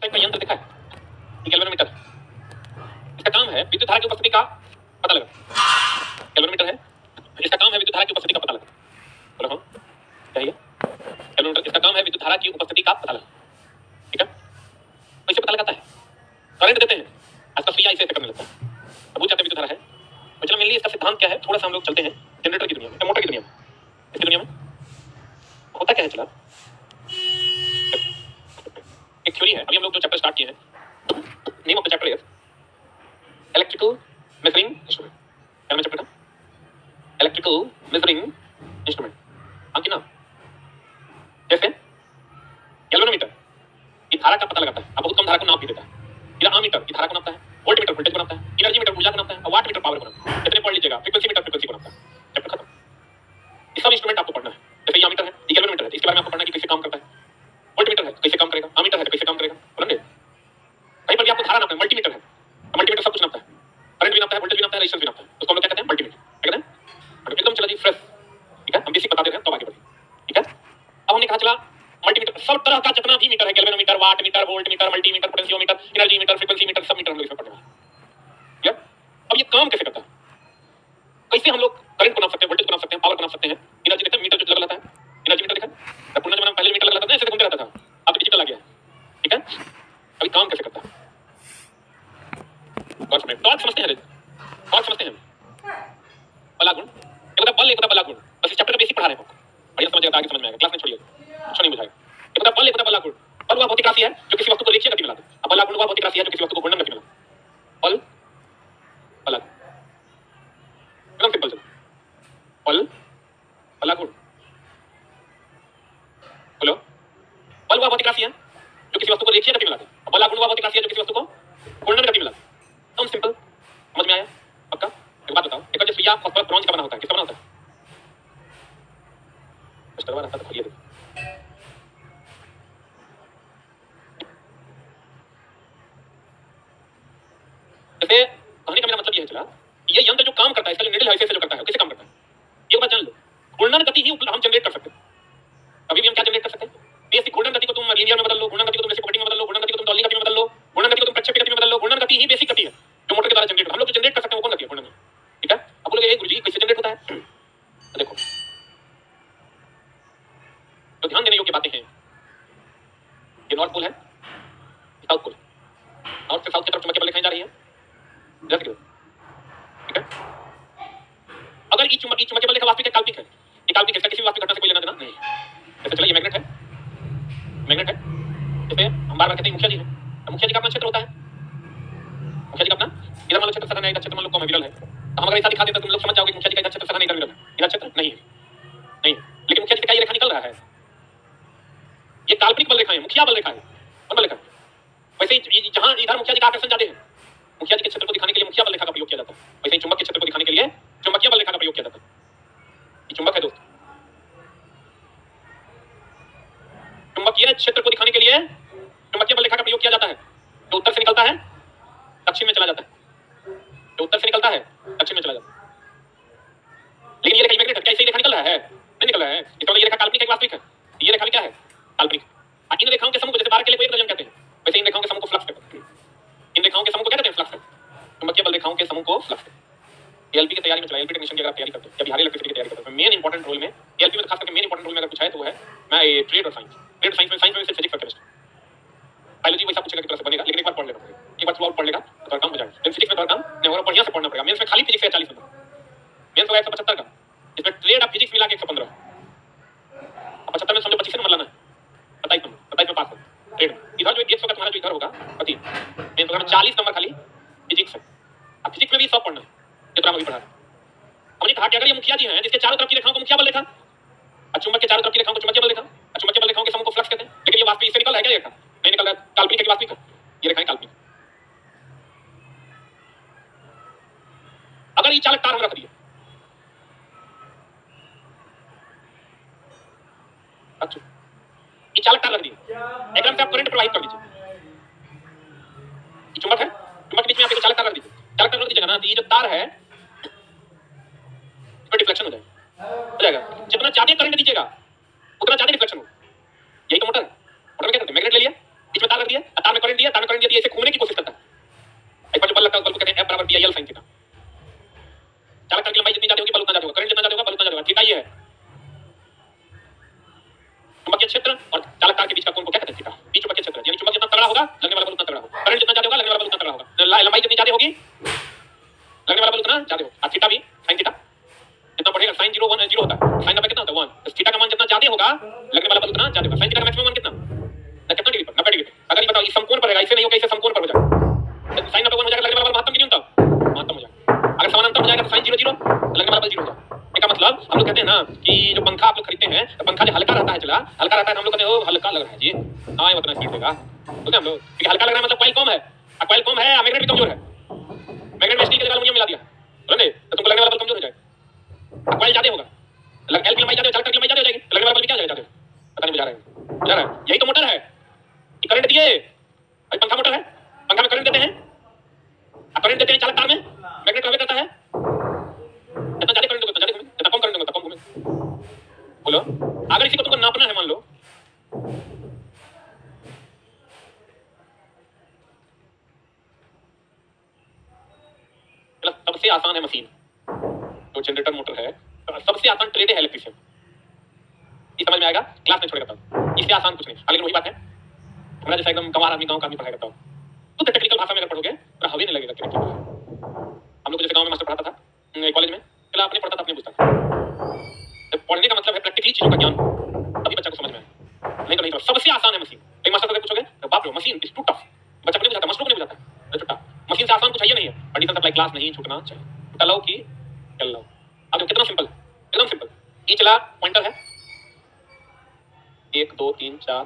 Type का यंत्र दिखा है, गैल्वेनोमीटर। इसका काम है विद्युत धारा की उपस्थिति का पता लगा। गैल्वेनोमीटर है, इसका काम है विद्युत धारा की उपस्थिति का पता लगा। बोलो हाँ, क्या है गैल्वेनोमीटर? इसका काम है विद्युत धारा की उपस्थिति का पता लगा। ठीक है, कैसे पता लगाता है? करंट देते हैं, आजकल सुइया इसे करने लगता है, अब जाते विद्युत धारा है। तो चलो मेनली इसका सिद्धांत क्या है, थोड़ा सा हम लोग चलते हैं जनरेटर की दुनिया में, मोटर की दुनिया में। इसकी दुनिया में होता क्या है, चला एक थ्योरी है। अभी हम लोग जो चैप्टर स्टार्ट किए हैं, name of the chapter is electrical measuring instrument. क्या नाम है चैप्टर का? Electrical measuring instrument. अंकित नाम जैसे गैल्वेनोमीटर ये धारा का पता लगाता है, अब बहुत कम धारा को नाप भी देता है। फिर अमीटर ये धारा को नापता है, वोल्टमीटर वोल्टेज को नापता है, एनर्जी मीटर ऊर्जा को नापता है, और वाट मीटर पावर को नापता है। कितने पढ़ लीजिएगा, फ्रीक्वेंसी मीटर फ्रीक्वेंसी को नापता है। चैप्टर खत्म। ये सब इंस्ट्रूमेंट आपको पढ़ना है। जैसे ये अमीटर है, ये गैल्वेनोमीटर है, इसके बारे में आपको पढ़ना है कि कैसे काम करता है। वोल्टमीटर है कैसे काम करेगा, अमीटर है कैसे काम करेगा, समझे? कहीं पर भी आपको धारा नापना है। मल्टीमीटर है, मल्टीमीटर सब कुछ नापता है, करंट भी नापता है, वोल्टेज भी नापता है, रेजिस्टेंस भी नापता है। उसको हम लोग क्या कहते हैं? मल्टीमीटर। क्या कहते हैं? एकदम चला जी फ्रेश। ठीक है, हम बेसिक बता दे रहे हैं तो आगे बढ़िए। ठीक है, अब हमने कहा चला मल्टीमीटर सब तरह का जितना भी मीटर है, galvanometer, watt meter, volt meter, multimeter, potentiometer, energy meter, frequency meter, सब मीटर हम लोग इसमें पढ़ने वाले हैं। ठीक है, अब ये काम कैसे करता है, कैसे हम लोग करंट को नाप सकते हैं, वोल्टेज को नाप सकते हैं, पावर को नाप सकते हैं, एनर्जी देते हैं। मीटर जो लगा रहता है, एनर्जी मीटर देखा है, पुराने जमाने में पहले मीटर लगा रहता था, ऐसे घूमते रहता था, अब डिजिटल आ गया है। ठीक है, अभी काम कैसे करता है टॉर्क समझते हैं, टॉर्क समझते हैं, बला गुण, एक होता बल, एक होता बला गुण। बस इस चैप्टर का बेसिक पढ़ा रहे हैं आपको, बढ़िया समझिएगा, आगे समझ में आएगा, क्लास में छोड़िए, कुछ नहीं बुझाएगा। एक होता बल, एक होता बला गुण। बल वह भौतिक राशि है जो किसी वस्तु को रेखीय गति में लाता है, अब बला गुण वह भौतिक राशि है जो किसी वस्तु को घूर्णन गति में लाता है। बल बला गुण, एकदम सिंपल चलो, बल बला गुण। बोलो, बल वह भौतिक राशि है जो किसी वस्तु को रेखीय गति में लाता है, बला गुण वह भौतिक राशि है जो किसी वस्तु को घूर्णन गति में लाता है। एकदम सिंपल, समझ में आया? पक्का? एक बात बताओ, एक जो सुइया फॉस्फोरस ब्रॉन्ज का बना होता है, किसका बना होता है? मिस्टर बना होता है, खोलिए देखो। जैसे कहने का मेरा मतलब ये है चला, ये यंत्र जो काम करता है, इसका जो निडल है, इसे जो करता है, कैसे काम करता है? एक बात जान लो, घूर्णन गति ही हम जनरेट कर सकते हैं। अभी भी हम क्या जनरेट कर सकते हैं? बेसिक घूर्णन गति को तुम लीनियर में बदल लो, घूर्णन गति को तुम रेसिप्रोकेटिंग में बदल लो, घूर्णन गति को तुम टॉर्लिंग गति में बदल लो, घूर्णन गति को तुम प्रक्षेपी गति में बदल लो। घूर्णन गति ही बेसिक गति है जो मोटर के द्वारा जनरेट, हम लोग जो जनरेट कर सकते हैं वो कौन गति है? घूर्णन। ठीक है, अब बोलोगे गुरुजी कैसे जनरेट होता है? तो देखो, तो ध्यान देने योग्य बातें हैं। ये नॉर्थ पोल है, साउथ पोल, नॉर्थ से साउथ की तरफ चुंबकीय बल रेखाएं जा रही है। ठीक है, अगर ये चुंबकीय बल रेखा वास्तविक है काल्पनिक है? ये काल्पनिक है, इसका किसी वास्तविक घटना से कोई लेना देना नहीं। जैसे चला ये मैग्नेट है, मैग्नेट है, जैसे हम बार-बार कहते हैं मुखिया जी है, तो मुखिया जी का अपना क्षेत्र होता है, मुखिया जी का अपना, इधर मान लो क्षेत्र सघन है, इधर क्षेत्र मान लो कम है, विरल है, तो हम अगर ऐसा दिखा दें तो तुम लोग समझ जाओगे मुखिया जी का इधर क्षेत्र सघन है, इधर विरल है, इधर क्षेत्र नहीं है, नहीं। लेकिन मुखिया जी का ये रेखा निकल रहा है, ये काल्पनिक बल रेखा है, मुखिया बल रेखा है, कौन बल रेखा? वैसे ही जहां इधर मुखिया जी का आकर्षण जाते हैं, मुखिया जी के क्षेत्र को दिखाने के लिए मुखिया बल रेखा का प्रयोग किया जाता है, वैसे ही चुंबक के क्षेत्र को दिखाने के लिए चुंबकीय बल रेखा का प्रयोग किया जाता है। ये चुंबक है दोस्त, चुंबकीय क्षेत्र को दिखाने के लिए चुंबकीय बल रेखा का प्रयोग किया जाता है। जो उत्तर से निकलता है दक्षिण में चला जाता है, जो उत्तर से निकलता है दक्षिण में चला जाता है। लेकिन ये रेखा मैग्नेट है, क्या इसे रेखा निकल रहा है? नहीं निकल रहा है, इसका मतलब ये रेखा काल्पनिक है कि वास्तविक है? ये रेखा भी क्या है? काल्पनिक। इन रेखाओं के समूह को जैसे 12 के लिए 1 दर्जन कहते हैं, वैसे इन रेखाओं के समूह को फ्लक्स कहते हैं। इन रेखाओं के समूह को क्या कहते हैं? फ्लक्स। चुंबकीय बल रेखाओं के समूह को फ्लक्स। एलपी की तैयारी में चला, एलपी टेक्नीशियन की अगर तैयारी करते हैं या बिहारी इलेक्ट्रिसिटी की तैयारी करते हैं, मेन इंपॉर्टेंट रोल में एलपी में खास करके मेन इंपॉर्टेंट रोल में अगर पूछा है तो वो है मैं ये ट्रेड और साइंस, ट्रेड साइंस में सिर्फ फिजिक्स और केमिस्ट्री, बायोलॉजी वैसा पूछेगा कि तरह से बनेगा, लेकिन एक बार पढ़ लेना पड़ेगा, एक बार थ्रू आउट पढ़ लेगा तो काम हो जाएगा। लेकिन फिजिक्स में थोड़ा काम नहीं होगा, बढ़िया से पढ़ना पड़ेगा। मेंस में खाली फिजिक्स है 40 नंबर, मेंस होगा 175 का, इसमें ट्रेड और फिजिक्स मिला के 115, 75 में समझो 25 नंबर लाना है, 27 नंबर, 27 में पास हो ट्रेड। इधर जो 100 का तुम्हारा जो इधर होगा 25, मेंस होगा 40 नंबर खाली फिजिक्स है। अब फिजिक्स में भी सब पढ़ना है जितना अभी पढ़ा। हमने कहा कि अगर ये मुखिया जी हैं जिसके चारों तरफ की रेखाओं को मुखिया बल रेखा, चुंबक के चारों तरफ की रेखाओं को चुंबकीय बल रेखा, चुंबकीय बल रेखाओं के समूह को फ्लक्स कहते हैं। लेकिन ये वास्तविक इससे निकल रहा है क्या? ये रेखा नहीं निकल रहा है, काल्पनिक है कि वास्तविक है? ये रेखाएं काल्पनिक। अगर ये चालक तार हम रख दिए, अच्छा ये चालक तार रख दिए, एकदम से आप करंट प्रवाहित कर दीजिए। ये चुंबक है, चुंबक के बीच में आप एक चालक तार रख दीजिए, चालक तार रख दीजिएगा ना, तो ये जो तार है इसमें डिफ्लेक्शन हो जाएगा। जितना ज्यादा करंट दीजिएगा उतना ज्यादा डिफ्लेक्शन होगा। यही तो मोटर है। मोटर में क्या करते हैं? मैग्नेट ले लिया, बीच में तार रख दिया, तार में करंट DIL sin थीटा। चालक तार की लंबाई जितनी ज्यादा होगी बल उतना ज्यादा होगा, करंट जितना ज्यादा होगा बल उतना ज्यादा होगा। थीटा ये है चुंबकीय क्षेत्र और चालक तार के बीच का कोण को क्या कहते हैं? थीटा। बीच चुंबकीय क्षेत्र यानी चुंबक जितना तगड़ा होगा लगने वाला बल उतना तगड़ा होगा, करंट जितना ज्यादा होगा लगने वाला बल उतना तगड़ा होगा, लंबाई जितनी ज्यादा होगी लगने वाला बल उतना ज्यादा होगा। और थीटा भी sin थीटा जितना बढ़ेगा sin 0 1 0 होता है, sin का कितना होता है 1, तो थीटा का मान जितना ज्यादा होगा लगने वाला बल उतना ज्यादा होगा। sin थीटा का मैक्सिमम मान कितना कितना डिग्री पर? 90 डिग्री। अगर ये बताओ इस समकोण पर रहेगा, इसे नहीं होगा, इसे समकोण पर हो जाएगा, sin 90 हो जाएगा, लगने वाला बल महत्तम की न्यूनतम महत्तम हो जाएगा। अगर समानांतर हो जाएगा तो sin 0 0 लगने वाला बल 0 हो जाएगा। इसका मतलब हम लोग कहते हैं ना कि जो पंखा आप लोग खरीदते हैं तो पंखा जो हल्का रहता है, चला हल्का रहता है, हम लोग कहते हैं ओ हल्का लग रहा है जी, हाँ ये उतना स्पीड देगा, तो हम लोग क्योंकि हल्का लग रहा है मतलब कॉइल कम है, कॉइल कम है, मैग्नेट भी कमजोर है, मैग्नेट में स्टील के जगह एल्युमिनियम मिला दिया, समझे, तो तुमको लगने वाला बल कमजोर हो जाएगा। कॉइल ज्यादा होगा, एल की लंबाई ज्यादा, चालक की लंबाई ज्यादा हो जाएगी, लगने वाला बल क्या हो जाएगा? पता नहीं, बुझा रहा है, यही तो मोटर है कि करंट दिए, अभी पंखा मोटर है, पंखा में करंट देते हैं, करंट देते हैं चालक तार में, मैग्नेट प्रभावित करता है, जितना ज्यादा करंट होगा उतना ज्यादा घूमे, जितना कम करंट होगा उतना कम घूमे। बोलो, अगर इसी को तुमको नापना है, मान लो सबसे आसान है मशीन, जो जनरेटर मोटर है, सबसे आसान ट्रेड है इलेक्ट्रिशियन, ये समझ में आएगा, क्लास में छोड़ेगा तब, इससे आसान कुछ नहीं। लेकिन वही बात है, हमारा जैसा एकदम गंवार आदमी गांव का आदमी पढ़ाई करता हो तो टेक्निकल भाषा में अगर पढ़ोगे तो हवे नहीं लगेगा। हम लोग जैसे गांव में मास्टर पढ़ाता था, कॉलेज में चला अपने पढ़ता था, अपने पूछता था, तो पढ़ने का मतलब है प्रैक्टिकली चीजों का ज्ञान, तभी बच्चा को समझ में आए, नहीं तो नहीं। सबसे आसान है मशीन, लेकिन मास्टर से पूछोगे तो बाप ray machine is to tough, बच्चा को नहीं बुझाता, मास्टर को नहीं बुझाता, टू टफ। मशीन से आसान कुछ है नहीं है, कंडीशन सप्लाई क्लास नहीं छूटना चाहिए, चलाओ कि चल लो। अब कितना सिंपल है, एकदम सिंपल। ये चला पॉइंटर है 1 2 3 4,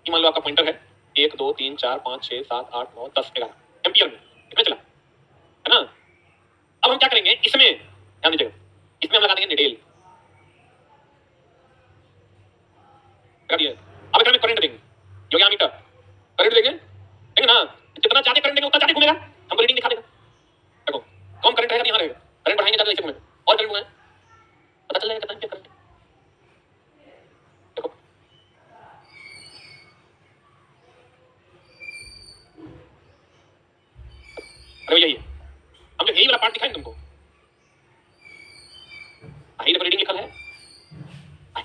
ये मान लो आपका पॉइंटर है 1 2 3 4 5 6 7 8 9 10 11 एम्पियर में कितना चला है ना। अब हम क्या करेंगे, इसमें ध्यान दीजिएगा, इसमें हम लगा देंगे निडेल, लगा दिया। अब इसमें करंट देंगे, योग्यामीटर करंट देंगे, देंगे ना, जितना ज्यादा करंट देंगे उतना ज्यादा घूमेगा, हमको रीडिंग दिखा देगा। देखो कम करंट रहेगा तो यहाँ रहेगा, करंट बढ़ाएंगे ज्यादा ऐसे घूमेगा, और करंट बढ़ाएंगे पता चल जाएगा कितना करंट। देखो अरे यही है, हम जो यही वाला पार्ट दिखाएंगे तुमको, यही देखो रीडिंग लिखा है,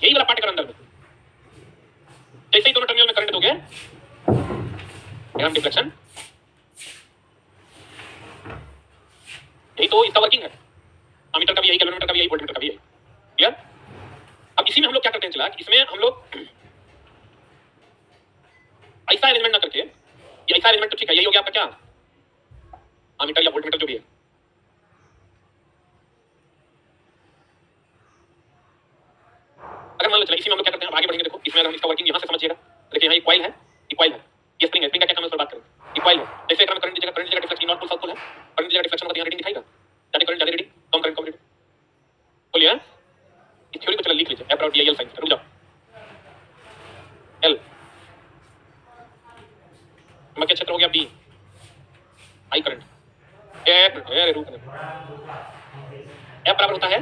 यही वाला पार्ट कर अंदर में, जैसे ही दोनों टर्मिनल में करंट दोगे एनर्जी डिफ्लेक्शन, यही तो इसका वर्किंग है, अमीटर का भी यही, कैलोरीमीटर का भी यही, वोल्टमीटर का भी यही, क्लियर। अब इसी में हम लोग क्या करते हैं, चला कि इसमें हम लोग ऐसा अरेंजमेंट ना करके, ये ऐसा अरेंजमेंट तो ठीक है, यही हो गया आपका क्या अमीटर या वोल्टमीटर जो भी है, अगर मान लो चला इसी में हम लोग क्या करते हैं, आगे बढ़ेंगे, देखो इसमें अगर हम इसका वर्किंग यहां से समझिएगा, देखिए यहाँ एक कॉइल है, ये कॉइल है, ये स्प्रिंग है, स्प्रिंग का क्या काम है उस पर बात करें, ये कॉइल है, जैसे अगर करंट दीजिएगा, करंट दीजिएगा डिफ्लेक्शन नॉट पुल साउथ पुल है, करंट दीजिएगा डिफ्लेक्शन होगा, यहाँ रीडिंग दिखाएगा, ज्यादा करंट ज्यादा रीडिंग, कम करंट कम रीडिंग, बोलिए इस थ्योरी को चला लिख लीजिए, एफ डॉट DIL साइन, रुक जाओ, एल चुंबकीय क्षेत्र हो गया बी, आई करंट, एफ रुक, एफ बराबर होता है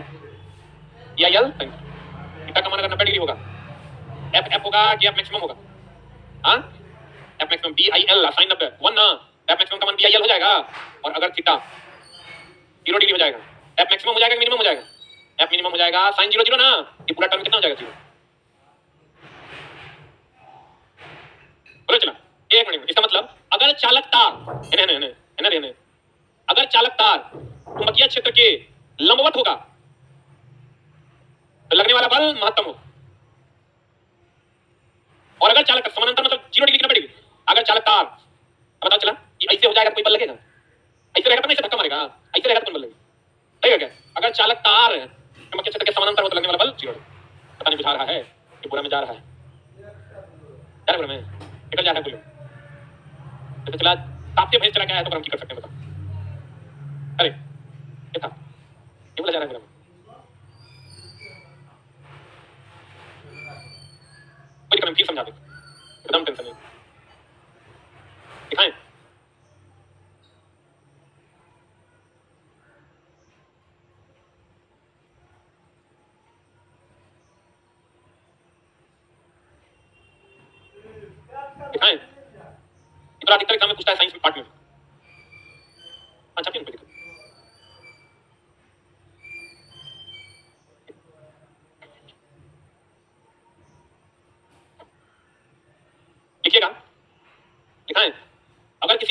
DIL साइन, थीटा का मान अगर 90 डिग्री होगा, एफ होगा कि एफ मैक्सिमम होगा, हाँ एफ मैक्सिमम BIL साइन 90 1 ना, एफ मैक्सिमम का मान BIL हो जाएगा, और अगर थीटा 0 डिग्री हो जाएगा, एफ मैक्सिमम हो जाएगा मिनिमम हो जाएगा, एफ मिनिमम हो जाएगा साइन 0 0 ना, ये पूरा टर्म कितना हो जाएगा 0, बोलो चला एक मिनट। इसका मतलब अगर चालक तार इन्हें अगर चालक तार चुंबकीय क्षेत्र के लंबवत होगा तो लगने वाला बल महत्तम हो, और अगर चालक समानांतर मतलब 0 डिग्री की 90 डिग्री, अगर चालक तार पता चला ये ऐसे हो जाएगा तो कोई बल लगेगा, ऐसे रहेगा तो नहीं, धक्का मारेगा, ऐसे रहेगा तो बल लगेगा, सही है क्या। अगर चालक तार चुंबकीय क्षेत्र के समानांतर हो तो लगने वाला बल 0, पता नहीं बुझा रहा है कि पूरा में जा रहा है, जा रहा है में निकल जा रहा है, बोलो तो चला ताप्ते भैंस चला गया है तो हम क्या कर सकते हैं बताओ, अरे ये था ये बोला जा रहा है, कोई फिर समझा दे, एकदम टेंशन नहीं, दिखाएं दिखाएं, इतना अधिकतर एग्जाम में पूछता है साइंस पार्ट में,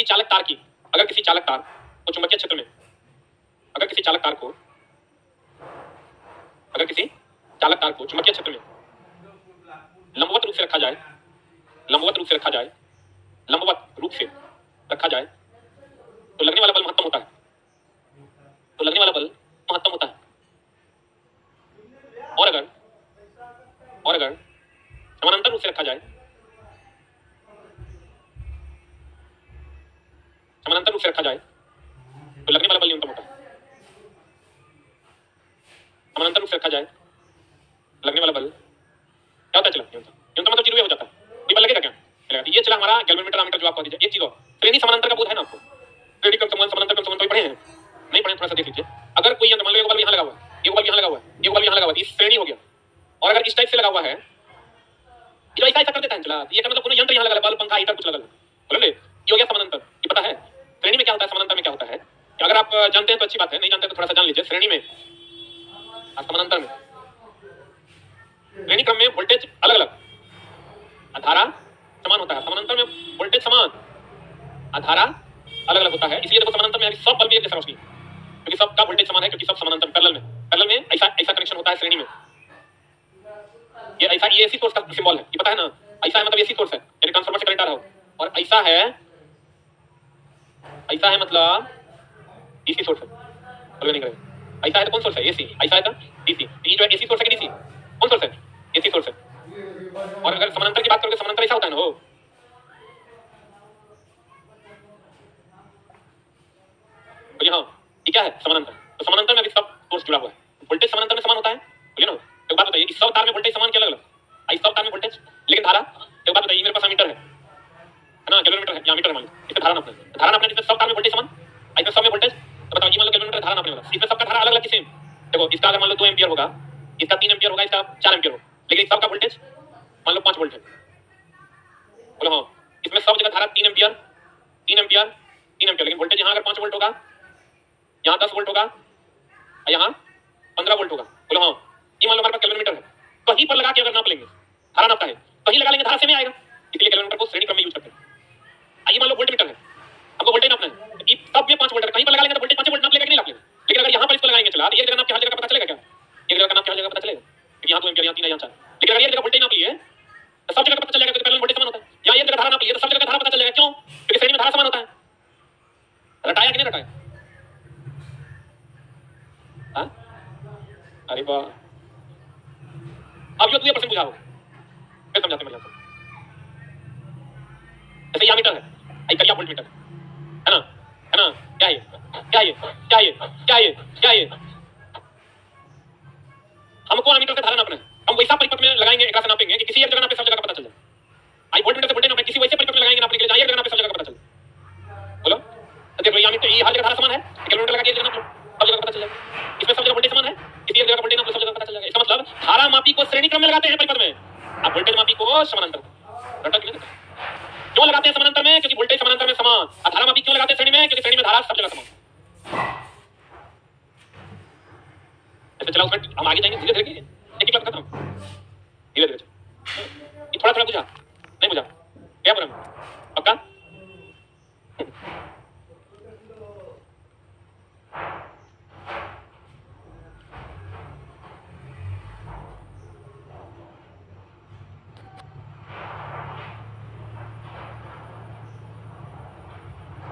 चालक तार की, अगर किसी चालक तार को चुंबकीय क्षेत्र में, अगर किसी चालक तार को चुंबकीय क्षेत्र में लंबवत रूप से रखा जाए, लंबवत रूप से रखा जाए, लंबवत रूप से रखा जाए, तो लगने वाला बल महत्तम होता है, तो लगने वाला बल महत्तम होता है। और अगर समानांतर रूप से रखा जाए, समानांतर रूप से रखा जाए, तो लगने वाला बल न्यूनतम होता है। समानांतर रूप से रखा जाए, लगने वाला बल क्या होता है? चला न्यूनतम, न्यूनतम मतलब 0 हो जाता है। ये बल लगेगा क्या? लगेगा। ये चला हमारा गैल्वेनोमीटर एमीटर जो आप कह दीजिए। एक चीज और, श्रेणी समानांतर का बोध है ना आपको? श्रेणी क्रम संबंध, समानांतर क्रम संबंध पढ़े हैं? नहीं पढ़े? थोड़ा सा देख लीजिए। अगर कोई यंत्र, मान लो एक बल्ब यहाँ लगा हुआ है, एक बल्ब यहाँ लगा हुआ है, एक बल्ब यहाँ लगा हुआ है, इस श्रेणी हो गया। और अगर इस टाइप से लगा हुआ है, ये ऐसा ऐसा कर देता है चला, ये का मतलब पूरा यंत्र यहाँ लगा है, बल्ब, पंखा, हीटर कुछ लगा है, बोले ये हो गया समानांतर। ये पता है श्रेणी में क्या होता है, समानांतर में क्या होता है? कि अगर आप जानते हैं तो अच्छी बात है, नहीं जानते तो थोड़ा सा जान लीजिए। श्रेणी में, समानांतर में, श्रेणी क्रम में वोल्टेज अलग अलग, धारा समान होता है। समानांतर में वोल्टेज समान, धारा अलग अलग होता है। इसलिए देखो समानांतर में सब बल्ब एक जैसा रोशनी, क्योंकि सबका वोल्टेज समान है, क्योंकि सब समानांतर पैरेलल में ऐसा ऐसा कनेक्शन होता है श्रेणी में। ये ऐसा, ये एसी सोर्स का सिंबल है, ये पता है ना? ऐसा है मतलब एसी सोर्स है, यानी ट्रांसफार्मर से करंट आ रहा हो। और ऐसा है मतलब डीसी सोर्स है, बोलो नहीं करेगा। ऐसा है तो कौन सोर्स है? एसी। ऐसा है तो डीसी। तो ये जो है एसी सोर्स है कि डीसी? कौन सोर्स है? एसी सोर्स है। और अगर समानांतर की बात करोगे, समानांतर ऐसा होता है ना, हो बोलिए हाँ, ये क्या है? समानांतर। तो समानांतर में अभी सब सोर्स जुड़ा हुआ है, वोल्टेज समानांतर में समान होता है, बोलिए ना। एक बात बताइए, इस सब तार में वोल्टेज समान क्या अलग अलग? इस सब तार में वोल्टेज, लेकिन धारा, एक बात बताइए, मेरे पास एमीटर है ना, गैल्वेनोमीटर है, या मीटर है मान लो, इससे धारा नापना है, धारा नापना है, जिसमें सब तार में वोल्टेज समान, इसमें सब में वोल्टेज, तो बताओ, ये मान लो गैल्वेनोमीटर धारा नापने वाला, इसमें सबका धारा अलग अलग किसे? देखो, इसका अगर मान लो 2 एम्पीयर होगा, इसका 3 एम्पीयर होगा, इसका 4 एम्पीयर होगा, लेकिन सबका वोल्टेज मान लो 5 वोल्ट है, बोलो हाँ। इसमें सब जगह धारा 3 एम्पीयर, 3 एम्पीयर, 3 एम्पीयर, लेकिन वोल्टेज यहाँ अगर 5 वोल्ट होगा, यहाँ 10 वोल्ट होगा, यहाँ 15 वोल्ट होगा, बोलो हाँ। ये मान लो हमारे पास कैलरीमीटर है, कहीं पर लगा के अगर नाप लेंगे, धारा नापता है, कहीं लगा लेंगे धारा से में आएगा, इसलिए कैलरीमीटर को श्रेणी क्रम में यूज करते हैं। आइए मान लो वोल्ट मीटर है, हमको वोल्टेज नापना है, सब में 5 वोल्ट है, कहीं पर लगा लेंगे तो वोल्टेज 5 वोल्ट नाप लेगा कि नहीं नाप लेगा? लेकिन अगर यहाँ पर इसको लगाएंगे चला, तो एक जगह नाप के हर जगह का पता चलेगा क्या? एक जगह का नाप के हर जगह पता चलेगा, क्योंकि यहाँ 2 एम्पीयर, यहाँ 3 है, यहाँ 4। लेकिन अगर एक जगह वोल्टेज नाप लिए तो सब जगह का पता चल जाएगा, क्योंकि पैरेलल वोल्टेज समान होता है। यहाँ एक जगह धारा नाप लिए तो सब जगह का धारा पता चल जाएगा, क्यों? क्योंकि श्रेणी में धारा समान होता है। रटाया कि नहीं रटाया? हाँ, अरे वाह, अब यो 2% बुझाओ, फिर समझाते हैं। मतलब जैसे यहाँ मीटर है, आई करिया वोल्ट मीटर है ना, है ना? क्या है? क्या है? क्या है? क्या है? क्या है? हमको मीटर से धारा नापना है, हम वैसा परिपथ में लगाएंगे, एक से नापेंगे कि किसी एक जगह नापे सब जगह का पता चल जाए। आई वोल्ट मीटर से वोल्टेज नापे, किसी वैसे परिपथ में लगाएंगे नापने के लिए, जहाँ एक जगह नापे सब जगह का पता चल जाए। बोलो, तो देखो यहाँ मीटर, ये हर जगह धारा समान है, किलोमीटर लगा के एक जगह नाप लो, सब जगह पता चल जाएगा। इसमें सब जगह वोल्टेज समान है, किसी एक जगह वोल्टेज नाप लो, सब जगह पता चल जाएगा। इसका मतलब धारा मापी को श्रेणी क्रम में लगाते हैं परिपथ में, अब वोल्टेज मापी को समानांतर। रटा क्यों क्यों लगाते हैं समानांतर में? क्योंकि वोल्टेज समानांतर में समान। और धारा मापी क्यों लगाते हैं श्रेणी में? क्योंकि श्रेणी में धारा सब जगह समान। ऐसे चला, उसमें हम आगे जाएंगे धीरे धीरे, एक एक खत्म, धीरे धीरे। ये थोड़ा थोड़ा बुझा नहीं बुझा क्या बोला पक्का?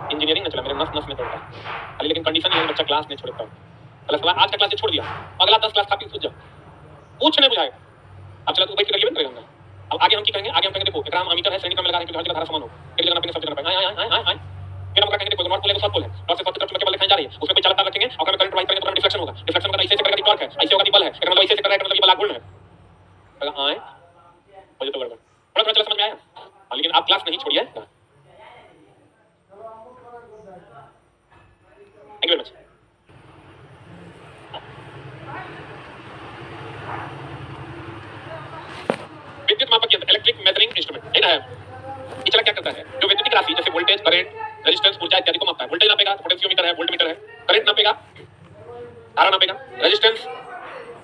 इंजीनियरिंग में चला, मेरे नस नस में दौड़ता है, लेकिन कंडीशन ये है बच्चा क्लास नहीं छोड़ता। प्लस आज का क्लास छोड़ दिया, अगला 10 क्लास काफी सूझ जाओ, कुछ नहीं बुझाएगा। अब चला तू बैठ के करिए ना। अब आगे हम की करेंगे? आगे हम कहेंगे देखो एकरा हम अमीटर है, श्रेणी क्रम में लगा रहे हैं, क्योंकि हर जगह धारा समान हो, एक जगह नापेंगे सब जगह नापेंगे। हां फिर हम कहेंगे देखो नॉर्थ पोल है तो साउथ पोल है, नॉर्थ से साउथ की तरफ चुंबकीय बल दिखाई जा रही है, उसमें कोई चालकता रखेंगे और हमें करंट वाइज करेंगे तो हमें डिफ्लेक्शन होगा। डिफ्लेक्शन का ऐसे करेगा टॉर्क है, ऐसे होगा बल है, इसका मतलब ऐसे कर रहा है मतलब ये बल आघूर्ण है। हां मुझे तो गड़बड़ थोड़ा थोड़ा समझ में आया, लेकिन आप क्लास नहीं छोड़िए। Thank you very much. विद्युत मापक यंत्र, इलेक्ट्रिक मेजरिंग इंस्ट्रूमेंट है। ये चला क्या करता है? जो विद्युत राशि जैसे वोल्टेज, करंट, रेजिस्टेंस, ऊर्जा इत्यादि को मापता है। वोल्टेज नापेगा, पोटेंशियोमीटर है, वोल्टमीटर है। करंट नापेगा, धारा नापेगा। रेजिस्टेंस,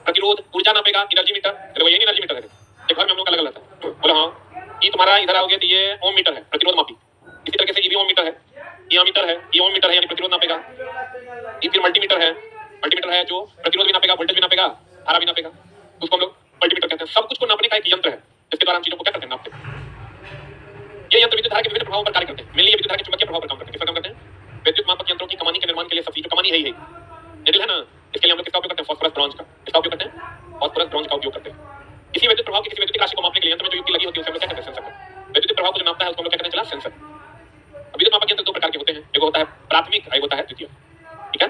प्रतिरोध, ऊर्जा नापेगा, एनर्जी मीटर। देखो ये एनर्जी मीटर है, एक घर में हम लोग का अलग अलग रहता है। बोलो हाँ, ये तुम्हारा इधर आओगे तो ये ओम मीटर है, प्रतिरोध मापी। इसी तरीके से ये भी ओम मीटर है, ये अमीटर है, ये ओम मीटर है यानी प्रतिरोध नापेगा। ये फिर मल्टीमीटर है, मल्टीमीटर है जो प्रतिरोध भी नापेगा, वोल्टेज भी नापेगा, धारा भी नापेगा, उसको हम लोग मल्टीमीटर कहते हैं। सब कुछ को नापने का एक यंत्र है जिसके द्वारा हम चीजों को क्या करते हैं, नापते हैं। ये यंत्र विद्युत धारा के विभिन्न प्रभावों पर कार्य करते हैं। मेनली ये विद्युत धारा के चुंबकीय प्रभाव पर काम करते हैं। किस पर काम करते हैं? विद्युत मापक यंत्रों की कमानी के निर्माण के लिए सबसे जो कमानी है ही निडिल है ना, इसके लिए हम लोग किसका उपयोग करते हैं? फास्फोरस ब्रॉन्ज का। किसका उपयोग करते हैं? फास्फोरस ब्रॉन्ज का उपयोग करते हैं। किसी विद्युत प्रभाव की किसी विद्युत राशि को मापने के लिए यंत्र में जो युक्ति लगी होती है उसे हम लोग क्या कहते हैं? सेंसर। विद्युत प्रभाव को जो नापता है उसको हम लोग क्या कहते हैं? चला सेंसर। विद्युत मापक यंत्र दो प्रकार के होते हैं, एक होता है प्राथमिक, एक होता है द्वितीय। ठीक है,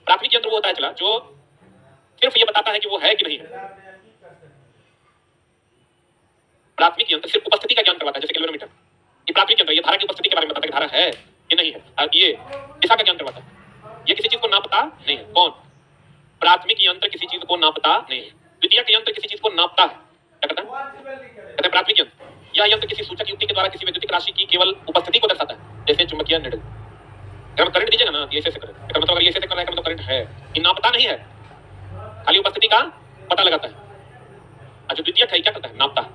प्राथमिक यंत्र वो होता है चला जो सिर्फ ये बताता है कि वो है कि नहीं है। प्राथमिक यंत्र सिर्फ उपस्थिति का ज्ञान करवाता है, जैसे कैलोरीमीटर। ये प्राथमिक यंत्र ये धारा की उपस्थिति के बारे में बताता है कि धारा है कि नहीं है। और ये दिशा का ज्ञान करवाता है, ये किसी चीज को नापता नहीं है। कौन? प्राथमिक यंत्र किसी चीज को नापता नहीं है। द्वितीयक यंत्र किसी चीज को नापता है। क्या करता है? कहते हैं प्राथमिक यंत्र। यह यंत्र किसी सूचक युक्ति के द्वारा किसी विद्युत राशि की केवल उपस्थिति को दर्शाता है, जैसे चुंबकीय निडल। अगर करंट दीजिएगा ना, ये ऐसे करें, इसका मतलब अगर ये ऐसे कर रहा है मतलब करंट है, ये नापता नहीं है, खाली उपस्थिति का पता लगाता है। और जो द्वितीयक है क्या करता है? नापता है।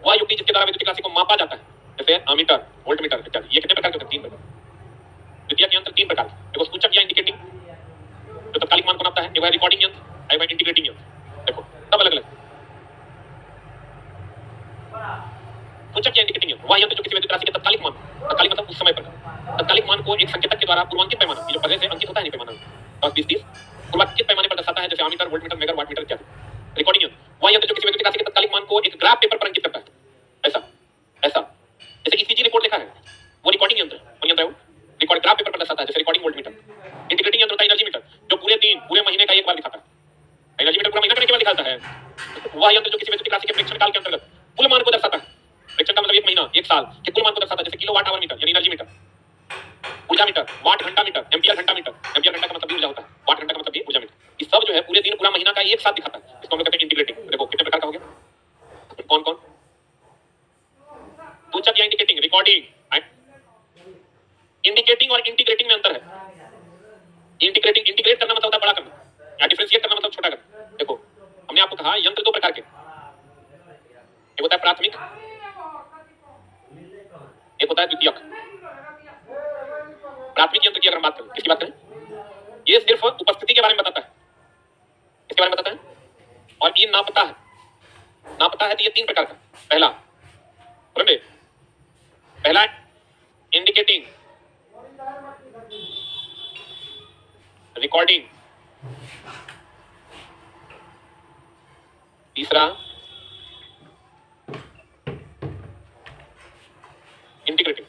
वह युक्ति जिसके द्वारा विद्युत राशि को मापा जाता है, जैसे अमीटर, वोल्टमीटर इत्यादि। ये कितने प्रकार के होते हैं? 3 प्रकार। द्वितीयक यंत्र 3 प्रकार। देखो, सूचक या इंडिकेटिंग जो तत्कालिक मान को नापता है, एक है रिकॉर्डिंग यंत्र, एक है इंटीग्रेटिंग यंत्र। देखो सब अलग अलग। सूचक या इंडिकेटिंग यंत्र वह यंत्र जो किसी विद्युत राशि के तत्कालिक मान, तत्कालिक मतलब उस समय पर, तत्कालिक मान को एक संकेतक के द्वारा पूर्वांकित पैमाना, जो पहले से अंकित होता है नहीं पैमाना 10, 20, 30 पूर्वांकित पैमाने पर दर्शाता है, जैसे अमीटर, वोल्टमीटर, मेगा वाटमीटर इत्यादि। रिकॉर्डिंग यंत्र वह यंत्र जो किसी विद्युत राशि के तत्कालिक मान को एक ग्राफ पेपर पर अंकित करता है, ऐसा ऐसा। जैसे ईसीजी रिपोर्ट लिखा है, वो रिकॉर्डिंग यंत्र है। यंत्र है वो रिकॉर्ड ग्राफ पेपर पर दर्शाता है, जैसे रिकॉर्डिंग वोल्टमीटर। इंटीग्रेटिंग यंत्र होता है एनर्जी मीटर, जो पूरे दिन पूरे महीने का एक बार दिखाता है। एनर्जी मीटर पूरा महीना करने के बाद दिखाता है। वह यंत्र जो किसी विद्युत राशि के प्रेक्षण काल के अंतर्गत कुल मान को दर्शाता है। प्रेक्षण का मतलब एक महीना, एक साल के कुल मान को दर्शाता है, जैसे किलोवाट आवर मीटर यानी एनर्जी मीटर, ऊर्जा मीटर, वाट घंटा मीटर, एम्पियर घंटा मीटर। एम्पियर घंटा का मतलब भी ऊर्जा होता है, वाट घंटा का मतलब भी ऊर्जा मीटर। ये सब जो है पूरे दिन पूरा महीना का एक साथ दिखाता है, इसको हम लोग कहते हैं इंटीग्रेटिंग। देखो कितने प्रकार का हो गया, कौन कौन? सूचक या इंडिकेटिंग, रिकॉर्डिंग। इंडिकेटिंग और इंटीग्रेटिंग में अंतर है। इंटीग्रेटिंग, इंटीग्रेट करना मतलब होता है बड़ा करना, या डिफरेंशिएट करना मतलब छोटा करना। देखो हमने आपको कहा यंत्र दो प्रकार के, एक होता है प्राथमिक, एक होता है द्वितीयक। प्राथमिक यंत्र की अगर हम बात करें, किसकी बात करें? ये सिर्फ उपस्थिति के बारे में बताता है, इसके बारे में बताता है, और ये नापता है। नापता है तो ये 3 प्रकार का। पहला समझे, पहला इंडिकेटिंग, रिकॉर्डिंग, तीसरा इंटीग्रेटिंग।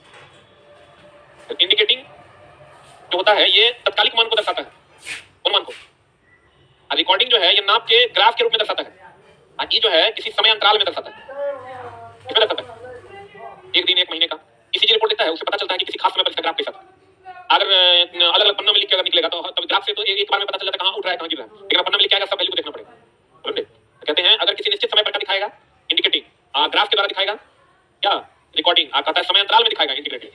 तो इंडिकेटिंग जो होता है ये तत्कालिक मान को दर्शाता है, उन मान को। और रिकॉर्डिंग जो है ये नाप के ग्राफ के रूप में दर्शाता है। और ये जो है किसी समय अंतराल में दर्शाता है। किसमें दर्शाता है? एक दिन, एक महीने का। ईसीजी रिपोर्ट देता है, उससे पता चलता है कि किसी खास समय पर इसका ग्राफ कैसा था। अगर अलग अलग पन्नों में लिख के अगर निकलेगा तो तब ग्राफ से तो एक बार में पता चल जाता है कहाँ उठ रहा है, कहाँ गिर रहा है। लेकिन पन्ना में लिख के आएगा, सब वैल्यू को देखना पड़ेगा। समझे? कहते हैं अगर किसी निश्चित समय पर का दिखाएगा इंडिकेटिंग, ग्राफ के द्वारा दिखाएगा क्या? रिकॉर्डिंग। कहता है समय अंतराल में दिखाएगा इंटीग्रेटिंग।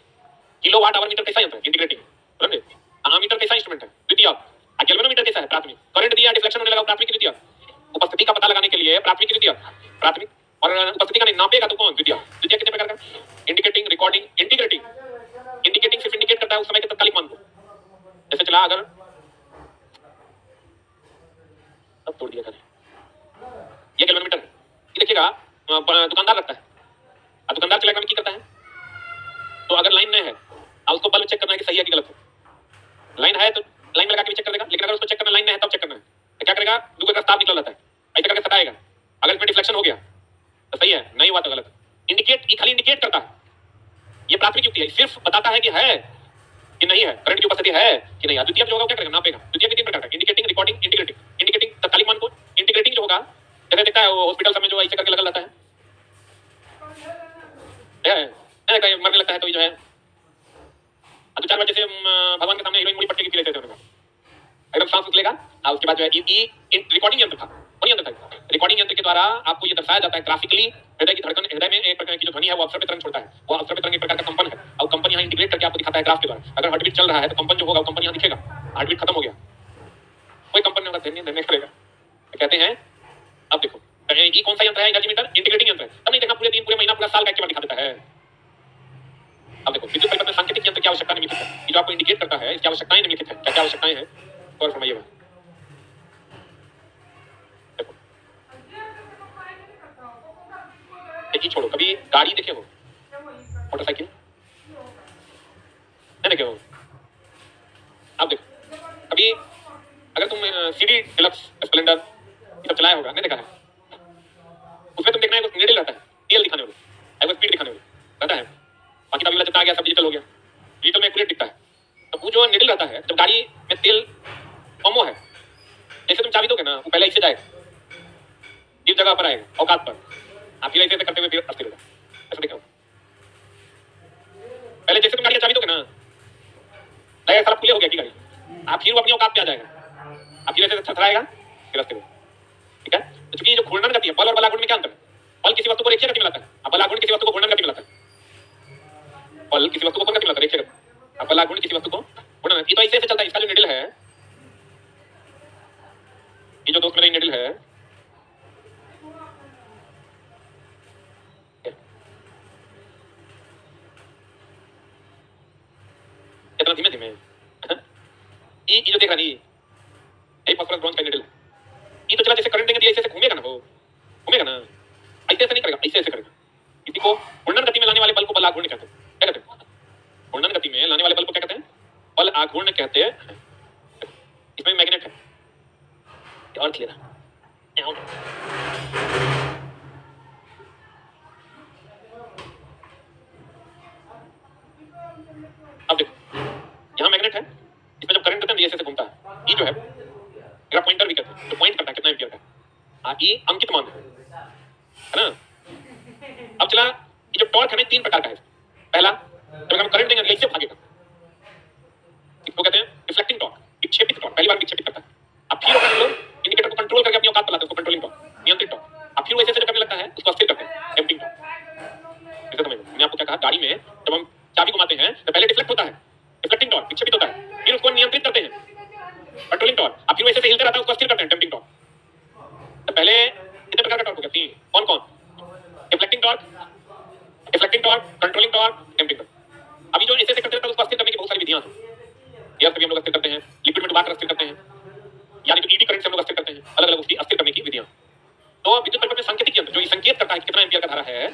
किलोवाट आवर मीटर कैसा यंत्र है? इंटीग्रेटिंग। समझे? मीटर कैसा इंस्ट्रूमेंट है? द्वितीयक। गैल्वेनोमीटर कैसा है? प्राथमिक। करंट दिया, डिफ्लेक्शन होने लगा, प्राथमिक द्वितीयक। उपस्थिति का पता लगाने के लिए प्राथमिक द्वितीयक, प्राथमिक। और उपस्थिति का नहीं नापेगा तो कौन? द्वितीयक। द्वितीयक कितने प्रकार का? Indicating, recording, integrating. इंडिकेटिंग सिर्फ इंडिकेट करता है उस समय के तत्कालिक मान को। जैसे चला अगर सब तोड़ दिया करें, ये गैल्वेनोमीटर है, ये देखिएगा दुकानदार रखता है। और दुकानदार चलाकर में क्या करता है? तो अगर लाइन नहीं है और उसको बल्ब चेक करना है कि सही है कि गलत है। लाइन है तो लाइन लगा के भी चेक कर देगा, लेकिन अगर उसको चेक करना लाइन नहीं है तब चेक करना है तो क्या करेगा? दूसरे का तार निकल जाता है, ऐसे करके सटाएगा। अगर इसमें डिफ्लेक्शन हो गया तो सही है, नहीं हुआ तो गलत। इंडिकेट, ये खाली इंडिकेट करता है, ये प्राथमिक युक्ति है, सिर्फ बताता है कि है कि नहीं है, करंट की उपस्थिति है कि नहीं है। द्वितीयक जो होगा क्या करेगा? नापेगा। द्वितीयक के 3 प्रकार का, इंडिकेटिंग, रिकॉर्डिंग, इंटीग्रेटिंग। इंडिकेटिंग तत्कालिक मान को, इंटीग्रेटिंग जो होगा जैसे देखता है हॉस्पिटल सब में जो ऐसे करके लगा रहता है, कहीं मरने लगता है तो जो है 2-4 बार जैसे भगवान के सामने हीरोइन मुड़ी पट्टी की फिर ऐसे एकदम सांस लेगा। और उसके बाद जो है रिकॉर्डिंग यंत्र था, वही यंत्र था। रिकॉर्डिंग यंत्र के द्वारा आपको ये दर्शाया जाता है ग्राफिकली, हृदय की धड़कन, हृदय में एक प्रकार की जो ध्वनि है वो अवसर पे तरंग छोड़ता है, वो अवसर पे तरंग एक प्रकार का कंपन है, और कंपन यहाँ इंटीग्रेट करके आपको दिखाता है ग्राफ के द्वारा। अगर हार्ट बीट चल रहा है तो कंपन जो होगा वो कंपन यहाँ दिखेगा, हार्ट बीट खत्म हो गया, कोई कंपन नहीं होगा, धन्य करेगा। कहते हैं अब देखो ये कौन सा यंत्र है? एनर्जी मीटर, इंटीग्रेटिंग यंत्र है। तब नहीं देखना पूरे दिन, पूरे महीना, पूरा साल का एक बार दिखा देता है। अब देखो विद्युत परिपथ में सांकेतिक यंत्र इसकी आवश्यकता निम्नलिखित है। ये जो आपको इंडिकेट करता है इसकी आवश्यकताएं निम्नलिखित है। क्या क्या आवश्यकताएं हैं और फरमाइएगा। देखो एक ही छोड़ो, कभी गाड़ी देखे हो, मोटरसाइकिल नहीं देखे हो? आप देखो कभी, अगर तुम सीडी डिलक्स स्प्लेंडर ये सब चलाया होगा, नहीं देखा है? उसमें तुम देखना है नीडल रहता है, तेल दिखाने वाला, स्पीड दिखाने वाला रहता है। बाकी तो अभी जितना आ गया सब डिजिटल हो गया, डिजिटल में एक्यूरेट दिखता है। तो वो जो नीडल रहता है, जब गाड़ी में तेल कम है, जैसे तुम चाबी दोगे ना, वो पहले इससे जाएगा, इस जगह पर आएगा, औकात पर। आप फिर ऐसे करते हुए फिर अस्थिर होगा, ऐसा देखो। पहले जैसे तुम गाड़ी का चाबी दोगे ना, लगेगा सारा खुले हो गया कि गाड़ी, आप फिर वो अपनी औकात पे आ जाएगा, आप फिर ऐसे थरथराएगा, फिर अस्थिर होगा। ठीक है? तो चूंकि जो घूर्णन गति है, बल और बलाघूर्ण में क्या अंतर है? बल किसी वस्तु को रेखीय गति में लाता है, अब बलाघूर्ण किसी वस्तु को घूर्णन गति में लाता है। बल किसी वस्तु को कौन गति में लाता है? रेखीय गति। अब बलाघूर्ण किसी वस्तु को घूर्णन। ये तो ऐसे चलता है। इसका जो निडल है, ये जो दोस्त मेरा निडल है, कितना धीमे धीमे ये जो देख रहा नहीं, यही फास्फोरस ब्रॉन्ज का निडल है। ये तो चला जैसे करंट देंगे, ऐसे ऐसे घूमेगा ना, वो घूमेगा ना, ऐसे ऐसे नहीं करेगा, ऐसे ऐसे करेगा। इसी को घूर्णन गति में लाने वाले बल को बलाघूर्ण कहते हैं। क्या कहते हैं? घूर्णन गति में लाने वाले बल को क्या कहते हैं? बल आघूर्ण कहते हैं। इसमें मैग्नेट है और क्लियर है। अब देखो यहाँ मैग्नेट है, इसमें जब करंट देते हैं ऐसे ऐसे घूमता है। ये जो है मेरा पॉइंटर भी कहते हैं, जो पॉइंट करता है कितना एम्पियर का, ये अंकित मान है ना। अब चला, ये जो टॉर्क है ना, 3 प्रकार का है। पहला, जब हम करंट देंगे ऐसे भागेगा, इसको कहते हैं रिफ्लेक्टिंग टॉर्क, विक्षेपित टॉर्क। पहली बार विक्षेपित करता है। अब फिर हम लोग इंडिकेटर को कंट्रोल करके अपनी औकात पर लाते हैं, उसको कंट्रोलिंग टॉर्क, नियंत्रित टॉर्क। अब फिर वो ऐसे ऐसे करने लगता है, उसको अस्थिर करते हैं, डैम्पिंग टॉर्क। इसे समझ, मैंने आपको क्या कहा, गाड़ी में जब हम चाबी घुमाते हैं तो पहले डिफ्लेक्ट होता है, डिफ्लेक्टिंग टॉर्क, विक्षेपित होता है, फिर उसको नियंत्रित करते हैं, कंट्रोलिंग टॉर्क। अब फिर वो ऐसे ऐसे हिलते रहता है, उसको अस्थिर करते हैं, डैम्पिंग टॉर्क। तो पहले कितने प्रकार का टॉर्क हो गया? 3। कौन कौन? Deflecting torque, controlling torque, damping torque. अभी जो ऐसे ऐसे करते रहता है, उसको अस्थिर करने की बहुत सारी विधियां हैं। एयर से भी हम लोग अस्थिर करते हैं, लिक्विड में डुबाकर अस्थिर करते हैं, यानी कि ईडी करंट से हम लोग अस्थिर करते हैं। अलग अलग उसकी अस्थिर करने की विधियां। तो विद्युत परिपथ में सांकेतिक यंत्र जो ये संकेत करता है कि कितना एम्पियर का धारा है,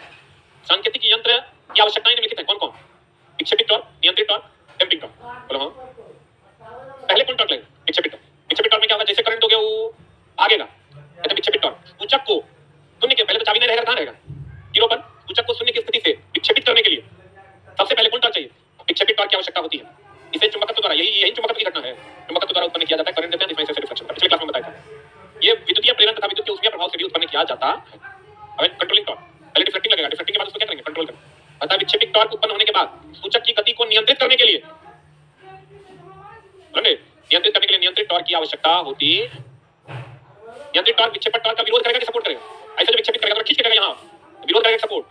सांकेतिक यंत्र की आवश्यकताएं निम्नलिखित है। कौन कौन? विक्षेपित टॉर्क, नियंत्रित टॉर्क, डैम्पिंग टॉर्क। बोलो हाँ। पहले कौन टॉर्क लगेगा? विक्षेपित टॉर्क। विक्षेपित टॉर्क में क्या होगा? जैसे करंट दोगे वो भागेगा, कहते विक्षेपित टॉर्क। सूचक को शून्य के पहले तो चाबी नहीं रहेगा, कहां रहेगा? 0 पर। सूचक को शून्य की स्थिति से विक्षेपित करने के लिए सबसे पहले कौन टॉर्क चाहिए? विक्षेपित टॉर्क की आवश्यकता होती है। इसे चुंबकत्व द्वारा, यही चुंबकत्व की घटना है, चुंबकत्व द्वारा उत्पन्न किया जाता है। करंट देते हैं इसमें से रिफ्लेक्शन का, पिछले क्लास में बताया था। ये विद्युतीय प्रेरण तथा विद्युत के ऊष्मीय प्रभाव से भी उत्पन्न किया जाता है। अब कंट्रोलिंग टॉर्क, पहले डिफ्लेक्टिंग लगेगा, डिफ्लेक्टिंग के बाद उसको क्या करेंगे? कंट्रोल करेंगे। अतः विक्षेपित टॉर्क उत्पन्न होने के बाद सूचक की गति को नियंत्रित करने के लिए, नियंत्रित करने के लिए नियंत्रित टॉर्क की आवश्यकता होती। नियंत्रित टॉर्क विक्षेपण टॉर्क का विरोध करेगा कि सपोर्ट करेगा? ऐसे जो विक्षेपित करेगा तो खींच के करेगा, यहाँ विरोध करेगा, सपोर्ट।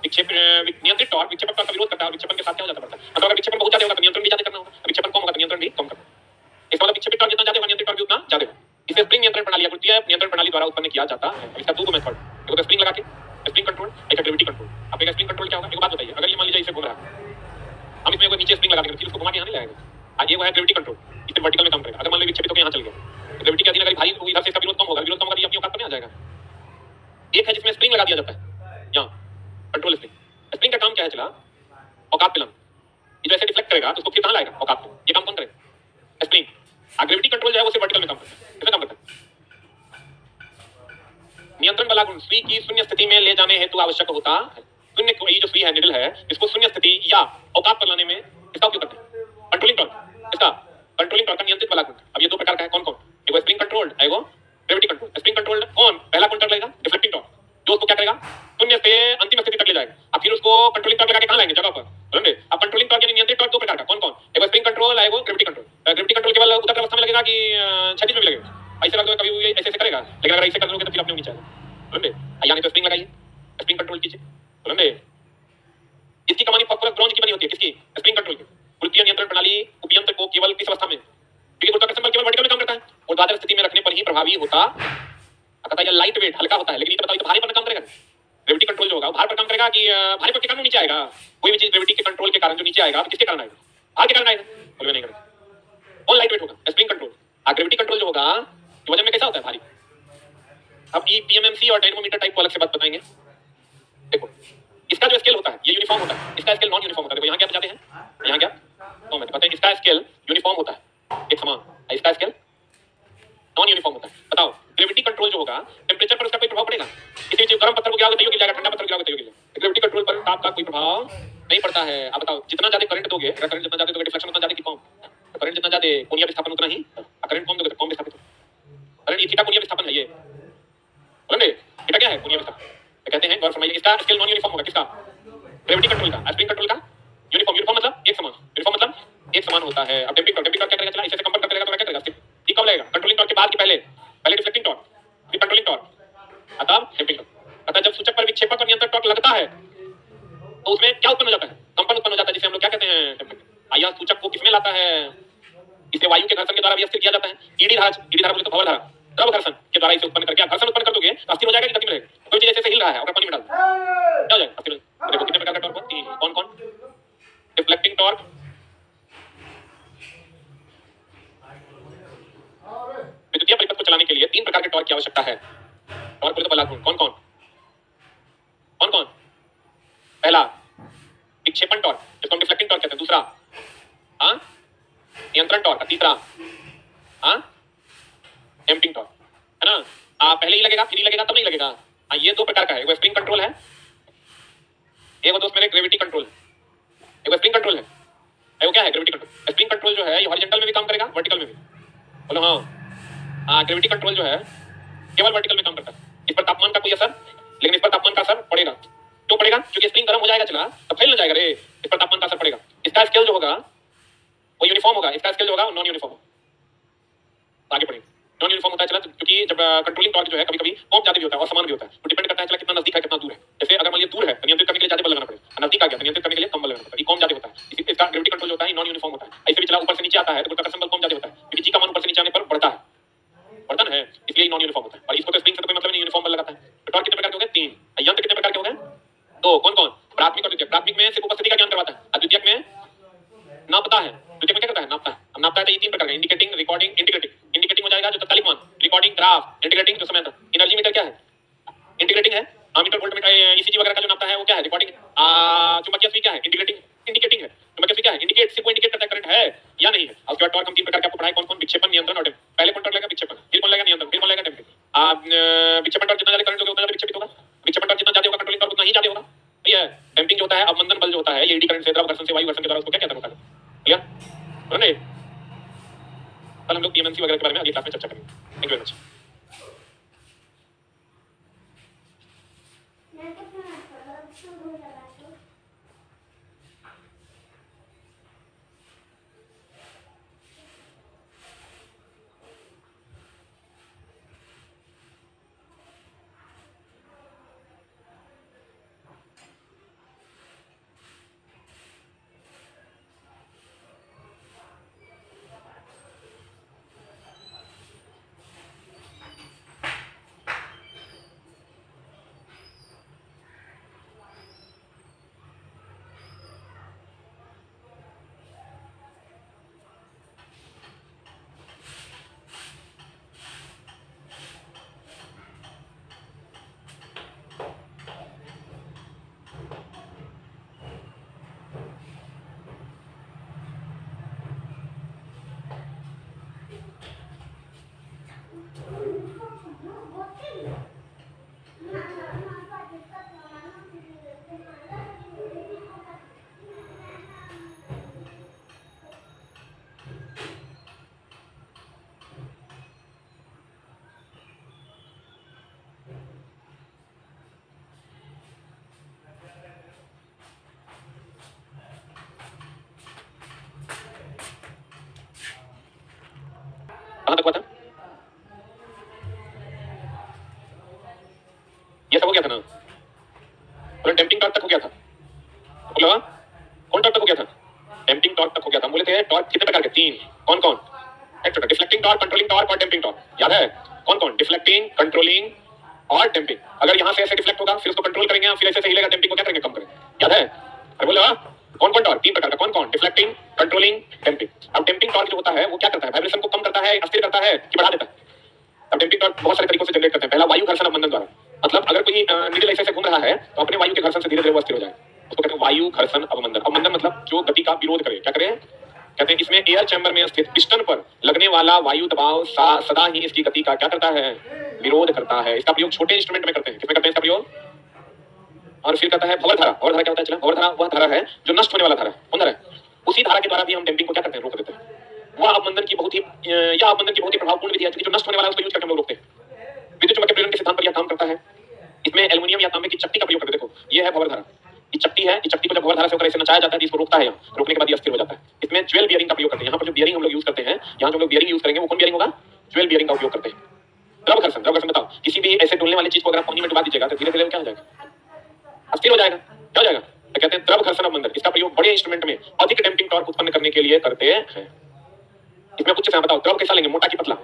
नियंत्रित टॉर्क विक्षेपण टॉर्क का विरोध करता है, विक्षेपण के साथ क्या हो जाता है? मतलब अगर विक्षेपण बहुत ज्यादा होगा तो नियंत्रण भी ज्यादा करना होगा, विक्षेपण कम होगा तो नियंत्रण भी कम करना। इसका मतलब विक्षेपित टॉर्क जितना ज्यादा होगा, नियंत्रित टॉर्क भी उतना ज्यादा होगा। इसे स्प्रिंग नियंत्रण प्रणाली या गुरुत्वीय नियंत्रण प्रणाली द्वारा उत्पन्न किया जाता है। इसका दो मेथड, एक तो स्प्रिंग लगा के स्प्रिंग कंट्रोल, एक ग्रेविटी कंट्रोल। अब एक स्प्रिंग कंट्रोल क्या होगा? एक बात बताइए, अगर ये मान लीजिए इसे घूम रहा है, हम इसमें कोई नीचे स्प्रिंग लगा देंगे, फिर उसको घुमा के यहाँ नहीं लाएगा। आज ये वो है ग्रेविटी कंट्रोल, इसे वर्टिकल में काम करेगा। अगर मान लो विक्षेपित होकर यहाँ चल गया, ग्रेविटी के अधीन अगर भारी इधर से इसका विरोध कम होगा, विरोध कम होगा तो अपनी औकात पर नहीं आ जाएगा। एक है जिसमें स्प्रिंग लगा दिया जाता है, यहाँ कंट्रोल स्प्रिंग। स्प्रिंग का काम क्या है? चला औकात पे लाना, ये जैसे डिफ्लेक्ट करेगा तो उसको फिर कहाँ लाएगा? औकात पे। ये काम कौन करेगा? स्प्रिंग। ग्रेविटी कंट्रोल जो है वो सिर्फ वर्टिकल में काम करता है, इसमें काम करता है। नियंत्रण बलाघूर्ण सुई की शून्य स्थिति में ले जाने हेतु आवश्यक होता है। शून्य को, ये जो सुई है निडल है, इसको शून्य स्थिति या औकात पर लाने में इसका उपयोग करते हैं। कंट्रोलिंग टॉर्क, इसका कंट्रोलिंग टॉर्क का नियंत्रित बलाघूर्ण। अब ये दो प्रकार का है, कौन कौन? एगो स्प्रिंग कंट्रोल्ड, एगो ग्रेविटी कंट्रोल। स्प्रिंग कंट्रोल्ड कौन? पहला कौन टॉर्क लगेगा? डिफ्लेक्टिंग टॉर्क, जो उसको क्या करेगा? शून्य से अंतिम स्थिति तक ले जाएगा। अब फिर उसको कंट्रोलिंग टॉर्क लगा के कहां लाएंगे? जगह पर। समझे? अब कंट्रोलिंग टॉर्क यानी नियंत्रित टॉर्क दो प्रकार का, कौन कौन? एगो स्प्रिंग कंट्रोल, एगो ग्रेविटी कंट्रोल। ग्रेविटी कंट्रोल केवल उत्तर अवस्था में लगेगा कि क्षैतिज में भी लगेगा? ऐसे रख दो, कभी ऐसे ऐसे करेगा, लेकिन अगर ऐसे कर दोगे तो फिर अपने नीचे आएगा। समझे? यानी तो स्प्रिंग लगाइए, स्प्रिंग कंट्रोल कीजिए। समझे? इसकी कमानी फास्फोरस ब्रॉन्ज की बनी होती है, किसकी? स्प्रिंग कंट्रोल की। गुरुत्वीय नियंत्रण प्रणाली उपयंत्र को केवल किस अवस्था में, क्योंकि गुरुत्वाकर्षण बल केवल वर्टिकल में काम करता है, ऊर्ध्वाधर स्थिति में रखने पर ही प्रभावी होता। कहता है लाइट वेट, हल्का होता है, लेकिन ये तो बताओ भारी पर काम करेगा? ग्रेविटी कंट्रोल जो होगा भार पर काम करेगा कि भारी पर के कारण नीचे आएगा? कोई भी चीज ग्रेविटी के कंट्रोल के कारण जो नीचे आएगा तो किसके कारण आएगा? भार के कारण आएगा, बोले नहीं करेगा। कौन लाइट वेट होगा? Spring control. ग्रेविटी कंट्रोल जो होगा वजन में कैसा होता है? भारी। अब ये पीएमएमसी और डायनमोमीटर टाइप को अलग से बात बताएंगे। देखो इसका जो स्केल होता है ये यूनिफॉर्म होता है, इसका स्केल नॉन यूनिफॉर्म होता है। देखो यहाँ क्या बचाते हैं, यहाँ क्या तो मैं कहते हैं इसका स्केल यूनिफॉर्म होता है, एक समान, इसका स्केल नॉन यूनिफॉर्म होता है। बताओ ग्रेविटी कंट्रोल जो होगा टेंपरेचर पर उसका कोई प्रभाव पड़ेगा? किसी चीज गर्म पत्थर को गिराओगे तो गिर जाएगा, ठंडा पत्थर गिराओगे तो गिर जाएगा। ग्रेविटी कंट्रोल पर ताप का कोई प्रभाव नहीं पड़ता है। अब बताओ जितना ज्यादा करंट दोगे, अगर करंट जितना ज्यादा दोगे डिफ्लेक्शन उतना ज्यादा की कम, करंट जितना ज्यादा कोणीय विस्थापन उतना ही, करंट कम दोगे तो कम विस्थापित होगा। करंट ये थीटा कोणीय विस्थापन है, ये बोलेंगे थीटा क्या है? कोणीय विस्थापन। कहते हैं गौर फरमाइए इसका स्केल नॉन यूनिफॉर्म होगा, किसका? ग्रेविटी कंट्रोल का। स्प्रिंग कंट्रोल का यूनिफॉर्म। यूनिफॉर्म मतलब एक समान, यूनिफॉर्म मतलब एक समान होता है। अब डैम्पिंग टॉर्क क्या करेगा? चला इसे कंपेयर करते रहेगा तो क्या करेगा? ठीक कब लगेगा? कंट्रोलिंग टॉर्क के बाद के पहले डिफ्लेक्टिंग टॉर्क, फिर कंट्रोलिंग टॉर्क, अतः डैम्पिंग टॉर्क। अतः जब सूचक पर विक्षेपक और नियंत्रण टॉर्क लगता है तो उसमें क्या उत्पन्न हो जाता है? कंपन उत्पन्न हो जाता है, जिसे हम लोग क्या कहते हैं? डैम्पिंग। आया सूचक को किसमें लाता है? इसे वायु के घर्षण के द्वारा भी अस्थिर किया जाता है। ईडी धारा बोले तो भवन धारा, द्रव घर्षण के द्वारा इसे उत्पन्न करके घर्षण उत्पन्न कर दोगे तो अस्थिर हो जाएगा कि गति में रहेगा? कोई चीज ऐसे हिल रहा है और पानी में डाल क्या हो जाएगा? अस्थिर। देखो कितने प्रकार का टॉर्क होती है, कौन कौन? डिफ्लेक्टिंग टॉर्क, विद्युतीय परिपथ को चलाने के लिए 3 प्रकार के टॉर्क की आवश्यकता है। टॉर्क बोले तो बल गुण, कौन कौन? कौन कौन? पहला विक्षेपण टॉर्क जिसको हम डिफ्लेक्टिंग टॉर्क कहते हैं। दूसरा नियंत्रण टॉर्क। तीसरा डैम्पिंग टॉर्क, है ना? पहले ही लगेगा फिर ही लगेगा तब नहीं लगेगा। ये 2 प्रकार का है, एक स्प्रिंग कंट्रोल है, एक वो दोस्त मेरे ग्रेविटी कंट्रोल है। एक स्प्रिंग कंट्रोल है, वो क्या है? Gravity control. स्प्रिंग कंट्रोल जो है ये हॉरिजॉन्टल में भी काम करेगा, वर्टिकल में भी। बोलो हाँ। ग्रेविटी कंट्रोल जो है केवल वर्टिकल में काम करता है। इस पर तापमान का कोई असर, लेकिन इस पर तापमान का असर पड़ेगा। क्यों पड़ेगा? क्योंकि स्प्रिंग गर्म हो जाएगा चला तो फैल ना जाएगा रे, इस पर तापमान का असर पड़ेगा। इसका स्केल जो होगा वो यूनिफॉर्म होगा, इसका स्केल जो होगा नॉन यूनिफॉर्म होगा। आगे पढ़ेंगे। नॉन यूनिफॉर्म होता है चला क्योंकि जब कंट्रोलिंग टॉर्क जो है कभी कभी कम ज्यादा भी होता है और समान भी होता है। तो डिपेंड करता है चला कितना नजदीक है कितना दूर है। जैसे अगर मान लिया दूर है तो नियंत्रित करने के लिए ज्यादा बल लगाना पड़ेगा, नजदीक आ गया तो नियंत्रित करने के लिए कम बल लगाना पड़ेगा। ये कम ज्यादा होता है, इसी इसका ग्रेविटी कंट्रोल होता है नॉन यूनिफॉर्म होता है। ऐसे भी चला ऊपर से नीचे आता है तो गुरुत्वाकर्षण बल कम ज्यादा होता है क्योंकि जी का मान ऊपर से नीचे आने पर बढ़ता है, बढ़ता है, इसलिए नॉन यूनिफॉर्म होता है। और इसको तो स्प्रिंग से तो कोई मतलब नहीं, यूनिफॉर्म बल लगाता है। तो टॉर्क कितने प्रकार के हो गए? 3। यंत्र कितने प्रकार के हो गए? 2। कौन कौन? प्राथमिक और द्वितीयक। प्राथमिक में सिर्फ उपस्थिति का ज्ञान करवाता है, द्वितीयक में नापता है। द्वितीयक में क्या करता है? नापता है। अब नापता है तो ये 3 प्रकार का, इंडिकेटिंग, रिकॉर्डिंग, इंटीग्रेटिंग। इंडिकेटिंग हो जाएगा जो तत्कालिक मान, रिकॉर्डिंग ग्राफ, इंटीग्रेटिंग जो समय था। एनर्जी मीटर क्या है? इंटीग्रेटिंग है। मीटर वोल्ट मीटर ईसीजी वगैरह का जो नापता है वो क्या है? रिकॉर्डिंग। चुंबकीय सुई क्या है? इंटीग्रेटिंग, इंडिकेटिंग है। चुंबकीय सुई क्या है? इंडिकेट, सिर्फ इंडिकेट करता है करंट है या नहीं है। उसके बाद टॉर्क हम 3 प्रकार के आपको पढ़ाए, कौन कौन? विक्षेपण, नियंत्रण और डैम्पिंग। पहले कौन टॉर्क लगेगा? विक्षेपण, फिर कौन लगेगा? नियंत्रण, फिर कौन लगेगा? डैम्पिंग। विक्षेपण टॉर्क जितना ज्यादा करंट होगा उतना ज्यादा विक्षेपित होगा। विक्षेपण टॉर्क जितना ज्यादा होगा कंट्रोलिंग टॉर्क उतना ही ज्यादा होगा। ये डैम्पिंग जो होता है अवमंदन बल जो होता है ये एडी करंट से, द्रव घर्षण से, वायु घर्षण के द्वारा उसको क्या कहते हैं? क्लियर? समझ? कल हम लोग पीएमएमसी वगैरह के बारे में अगली क्लास में चर्चा करेंगे। Thank you very much. कहां तक हुआ था? ये सब हो गया था ना? बोले डैम्पिंग टॉर्क तक हो गया था। बोलो कौन टॉर्क तक हो गया था? डैम्पिंग टॉर्क तक हो गया था। हम बोले थे टॉर्क कितने प्रकार के? 3। कौन कौन? डिफ्लेक्टिंग टॉर्क, कंट्रोलिंग टॉर्क और डैम्पिंग टॉर्क। याद है? कौन कौन? डिफ्लेक्टिंग, कंट्रोलिंग और डैम्पिंग। अगर यहां से ऐसे डिफ्लेक्ट होगा फिर उसको कंट्रोल करेंगे, फिर ऐसे हिलेगा, डैम्पिंग को क्या करेंगे? कम करेंगे। याद है? अरे बोलो कौन कौन टॉर्क? 3 प्रकार का। कौन कौन? Deflecting, controlling damping. अब डैम्पिंग टॉर्क जो होता है वो क्या करता है, वाइब्रेशन को कम करता है, अस्थिर करता है कि बढ़ा देता है। अब डैम्पिंग टॉर्क बहुत सारे तरीकों से जनरेट करते हैं। पहला वायु घर्षण अवमंदन द्वारा, मतलब अगर कोई नीडल ऐसे घूम रहा है तो अपने वायु के घर्षण से धीरे धीरे वो अस्थिर हो जाए, उसको कहते हैं वायु घर्षण अवमंदन। अवमंदन मतलब जो गति का विरोध करे, क्या करे, कहते हैं इसमें एयर चैम्बर में स्थित पिस्टन पर लगने वाला वायु दबाव सदा ही इसकी गति का क्या करता है, विरोध करता है। इसका प्रयोग छोटे इंस्ट्रूमेंट में करते हैं। किसमें करते हैं इसका प्रयोग? और फिर कहता है भंवर धारा। भंवर धारा क्या होता है? चला, भंवर धारा वह धारा है जो नष्ट होने वाला धारा है। कौन धारा है? उसी धारा के द्वारा भी हम डैम्पिंग को क्या करते हैं, रोक देते हैं। वह अवमंदन की बहुत ही प्रभावपूर्ण विधि है, जो नष्ट होने वाला है उसको यूज करके हम लोग रोकते हैं। विद्युत चुम्बकीय प्रेरण के सिद्धांत पर यह काम करता है। इसमें एल्युमिनियम या तांबे की चट्टी का प्रयोग करते हैं। देखो ये है भंवर धारा, ये चट्टी है, इस चट्टी को जब भंवर धारा से होकर ऐसे नचाया जाता है, इसको रोकता है, यहाँ रोकने के बाद ये अस्थिर हो जाता है। इसमें ज्वेल बियरिंग का प्रयोग करते हैं। यहाँ पर जो बियरिंग हम लोग यूज करते हैं, यहाँ जो लोग बियरिंग यूज करेंगे वो कौन बियरिंग होगा? ज्वेल बियरिंग का उपयोग करते हैं। द्रव घर्षण, द्रव घर्षण बताओ, किसी भी ऐसे डोलने वाली चीज को अगर आप पानी में डुबा दीजिएगा तो धीरे धीरे क्या हो जाएगा, अस्थिर हो जाएगा। क्या हो जाएगा? तो कहते हैं द्रव घर्षण अवमंदन। इसका प्रयोग बड़े इंस्ट्रूमेंट में अधिक डैम्पिंग टॉर्क उत्पन्न करने के लिए करते हैं। इसमें कुछ से बताओ, द्रव कैसा लेंगे, मोटा की पतला?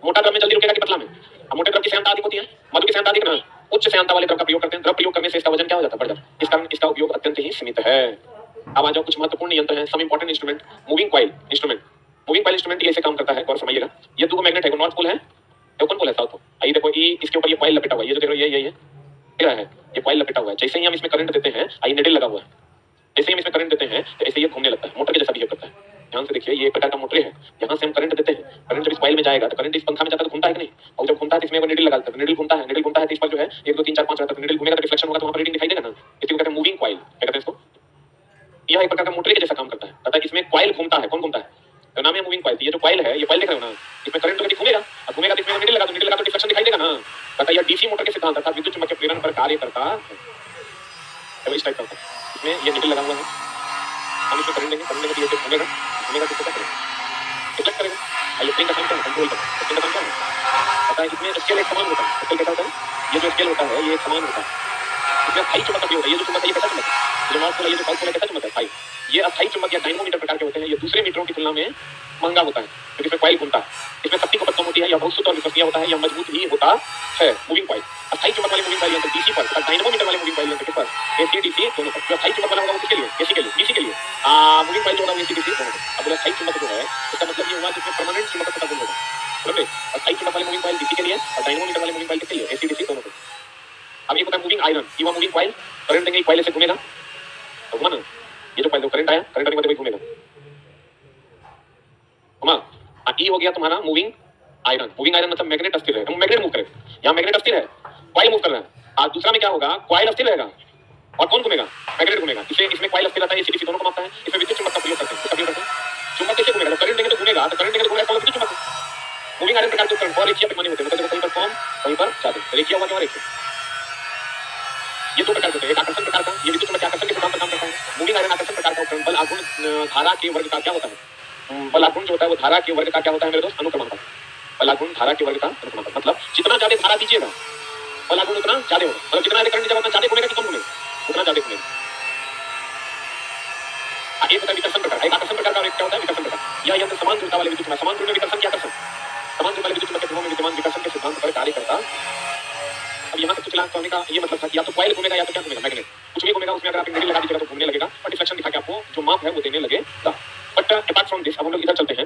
मोटा द्रव में जल्दी रुकेगा कि पतला में? अब मोटे द्रव की श्यानता अधिक होती है, मधु की श्यानता अधिक ना, उच्च श्यानता वाले द्रव का प्रयोग करते हैं। द्रव प्रयोग करने से इसका वजन क्या हो जाता है, बढ़ जाता है। इस कारण इसका उपयोग अत्यंत ही सीमित है। अब आ जाओ कुछ महत्वपूर्ण यंत्र हैं, some important instrument. Moving coil instrument. Moving coil instrument ये ऐसे काम करता है, गौर समझिएगा। ये दो मैग्नेट है, नॉर्थ पोल है, ये कौन पोल है, साउथ पोल। आइए देखो, ये इसके ऊपर ये कॉइल लपेटा हुआ है, ये जो देख रहे हो ये क्या है, ये कॉइल लपेटा हुआ है। जैसे ही हम इसमें करंट देते हैं, आइए निडल लगा हुआ है, जैसे ही हम इसमें करंट देते हैं तो ऐसे ये घूमने लगता है, मोटर के जैसा बिहेव करता है। ध्यान से देखिए, ये एक प्रकार का मोटर है, यहाँ से हम करंट देते हैं, करंट जब इस कॉइल में जाएगा तो करंट इस पंखा में जाता है तो घूमता है कि नहीं, और जब घूमता है तो इसमें निडल लगा देता है, निडल घूमता है, निडल घूमता है तो इस पर जो है 1 2 3 4 5 रहता है, निडल घूमेगा तो रिफ्लेक्शन होगा तो वहाँ पर रीडिंग दिखाई देगा ना, इसको कहते हैं मूविंग कॉइल। क्या कहते हैं इसको? यह एक प्रकार का मोटर के जैसा काम करता है, पता है इसमें कॉइल घूमता है। कौन घूमता है? तो नाम है मूविंग कॉइल। ये जो कॉइल है, ये कॉइल देख रहे हो ना, इसमें करंट तो घूमेगा, अब घूमेगा तो इसमें निडल लगा, तो निडल लगा तो रिफ्लेक्शन दिखाई देगा ना। पता है, यह डीसी मोटर के सिद्धांत अर्थात विद्युत चुम्बकीय प्रेरण पर कार्य करता है। इस टाइप का होता है, इसमें ये निडल लगा हुआ है, हम इसमें करंट देंगे, करंट देंगे तो ये घूमेगा, घूमेगा तो क्या करेगा, रिफ्लेक्ट करेगा। आइए स्प्रिंग का काम क्या है, कंट्रोल का। स्प्रिंग का काम क्या है, पता है, इसमें स्केल एक समान होता है। स्केल कैसा होता है? ये जो स्केल होता है ये एक समान होता है। इसमें स्थायी चुंबक का प्रयोग होता है। ये जो चुंबक है ये कैसा चुंबक है, जो नॉर्थ पोल है, ये जो साउथ पोल है, कैसा चुंबक है, स्थायी। ये अस्थायी चुंबक या डायनमोमीटर प्रकार के होते हैं। ये दूसरे मीटरों की तुलना में महंगा होता है क्योंकि इसमें कॉइल घूमता है। इसमें शक्ति खपत कम होती है, या बहुत शुद्ध और विश्वसनीय होता है, या मजबूत भी होता है। मूविंग कॉइल अस्थायी चुंबक वाले मूविंग कॉइल यंत्र डीसी पर, और डायनमोमीटर वाले मूविंग कॉइल यंत्र किस पर, एसी डीसी दोनों पर। जो अस्थायी चुंबक वाला होगा वो किसके लिए, एसी के लिए, डीसी के लिए। मूविंग कॉइल जो होगा वो एसी डीसी दोनों पर। अब अस्थायी चुंबक जो है इसका मतलब ये हुआ जिसमें परमानेंट चुंबक का गुण होगा, समझ रहे? अस्थायी चुंबक वाले मूविंग कॉइल डीसी के लिए और डायनमोमीटर वाले मूविंग कॉइल किसके लिए, एसी डीसी दोनों पर। अब एक होता है मूविंग आयरन, ये मूविंग कॉइल, करंट देंगे कॉइल ऐसे घूमेगा, तो घुमा ना, ये जो कॉइल करंट आया, करंट आने के बाद घूमेगा, घुमा। ई हो गया तुम्हारा मूविंग आयरन। मूविंग आयरन मतलब मैग्नेट अस्थिर है, मैग्नेट मूव करेगा, यहाँ मैग्नेट अस्थिर है, कॉइल मूव कर रहा है। और दूसरा में क्या होगा, कॉइल अस्थिर रहेगा और कौन घूमेगा, मैग्नेट घूमेगा। इसमें कॉइल अस्थिर रहता है, एसी डीसी दोनों को मापता है। इसमें विद्युत चुंबक का प्रयोग करते हैं, इसका प्रयोग करते हैं। चुंबक कैसे घूमेगा, करंट देंगे तो घूमेगा, तो करंट देंगे तो घूमेगा, विद्युत चुंबक है। मूविंग आयरन प्रकार के उपकरण और रेखीय पैमाने होते हैं, मतलब कहीं पर कम कहीं पर ज्यादा। रेखीय होगा क्या, रेखीय। ये दो प्रकार होते हैं, एक आकर्षण प्रकार का, ये विद्युत चुंबक आकर्षण के सिद्धांत पर काम करता है। मूविंग आयरन आकर्षण प्रकार का उपकरण बल आघूर्ण धारा के वर्ग का क्या होता है, बल आघूर्ण जो होता है वो धारा के वर्ग का क्या होता है मेरे दोस्त, अनुक्रमांक। बल आघूर्ण धारा के वर्ग का अनुक्रमांक, मतलब जितना ज्यादा धारा दीजिएगा बल आघूर्ण उतना ज्यादा होगा, मतलब जितना ज्यादा करंट जब उतना ज्यादा घूमेगा कि कम घूमेगा, उतना ज्यादा घूमेगा। एक होता है विकर्षण प्रकार, एक आकर्षण प्रकार का, और एक क्या होता है विकर्षण प्रकार। यह यंत्र समान ध्रुवता वाले विद्युत चुंबक, समान ध्रुव में विकर्षण क्या, आकर्षण, समान ध्रुव वाले विद्युत चुंबक के ध्रुवों में विद्यमान विकर्षण के सिद्धांत पर कार्य करता। अब यहाँ तक कुछ लाख कहने का ये मतलब था कि या तो कॉइल घूमेगा या तो क्या घूमेगा, मैग्नेट। कुछ भी घूमेगा, उसमें अगर आप निडल लगा दीजिएगा तो घूमने लगेगा और डिफ्लेक्शन दिखा के आपको जो माप है वो देने लगेगा। बट अपार्ट फ्रॉम दिस अब हम लोग इधर चलते हैं,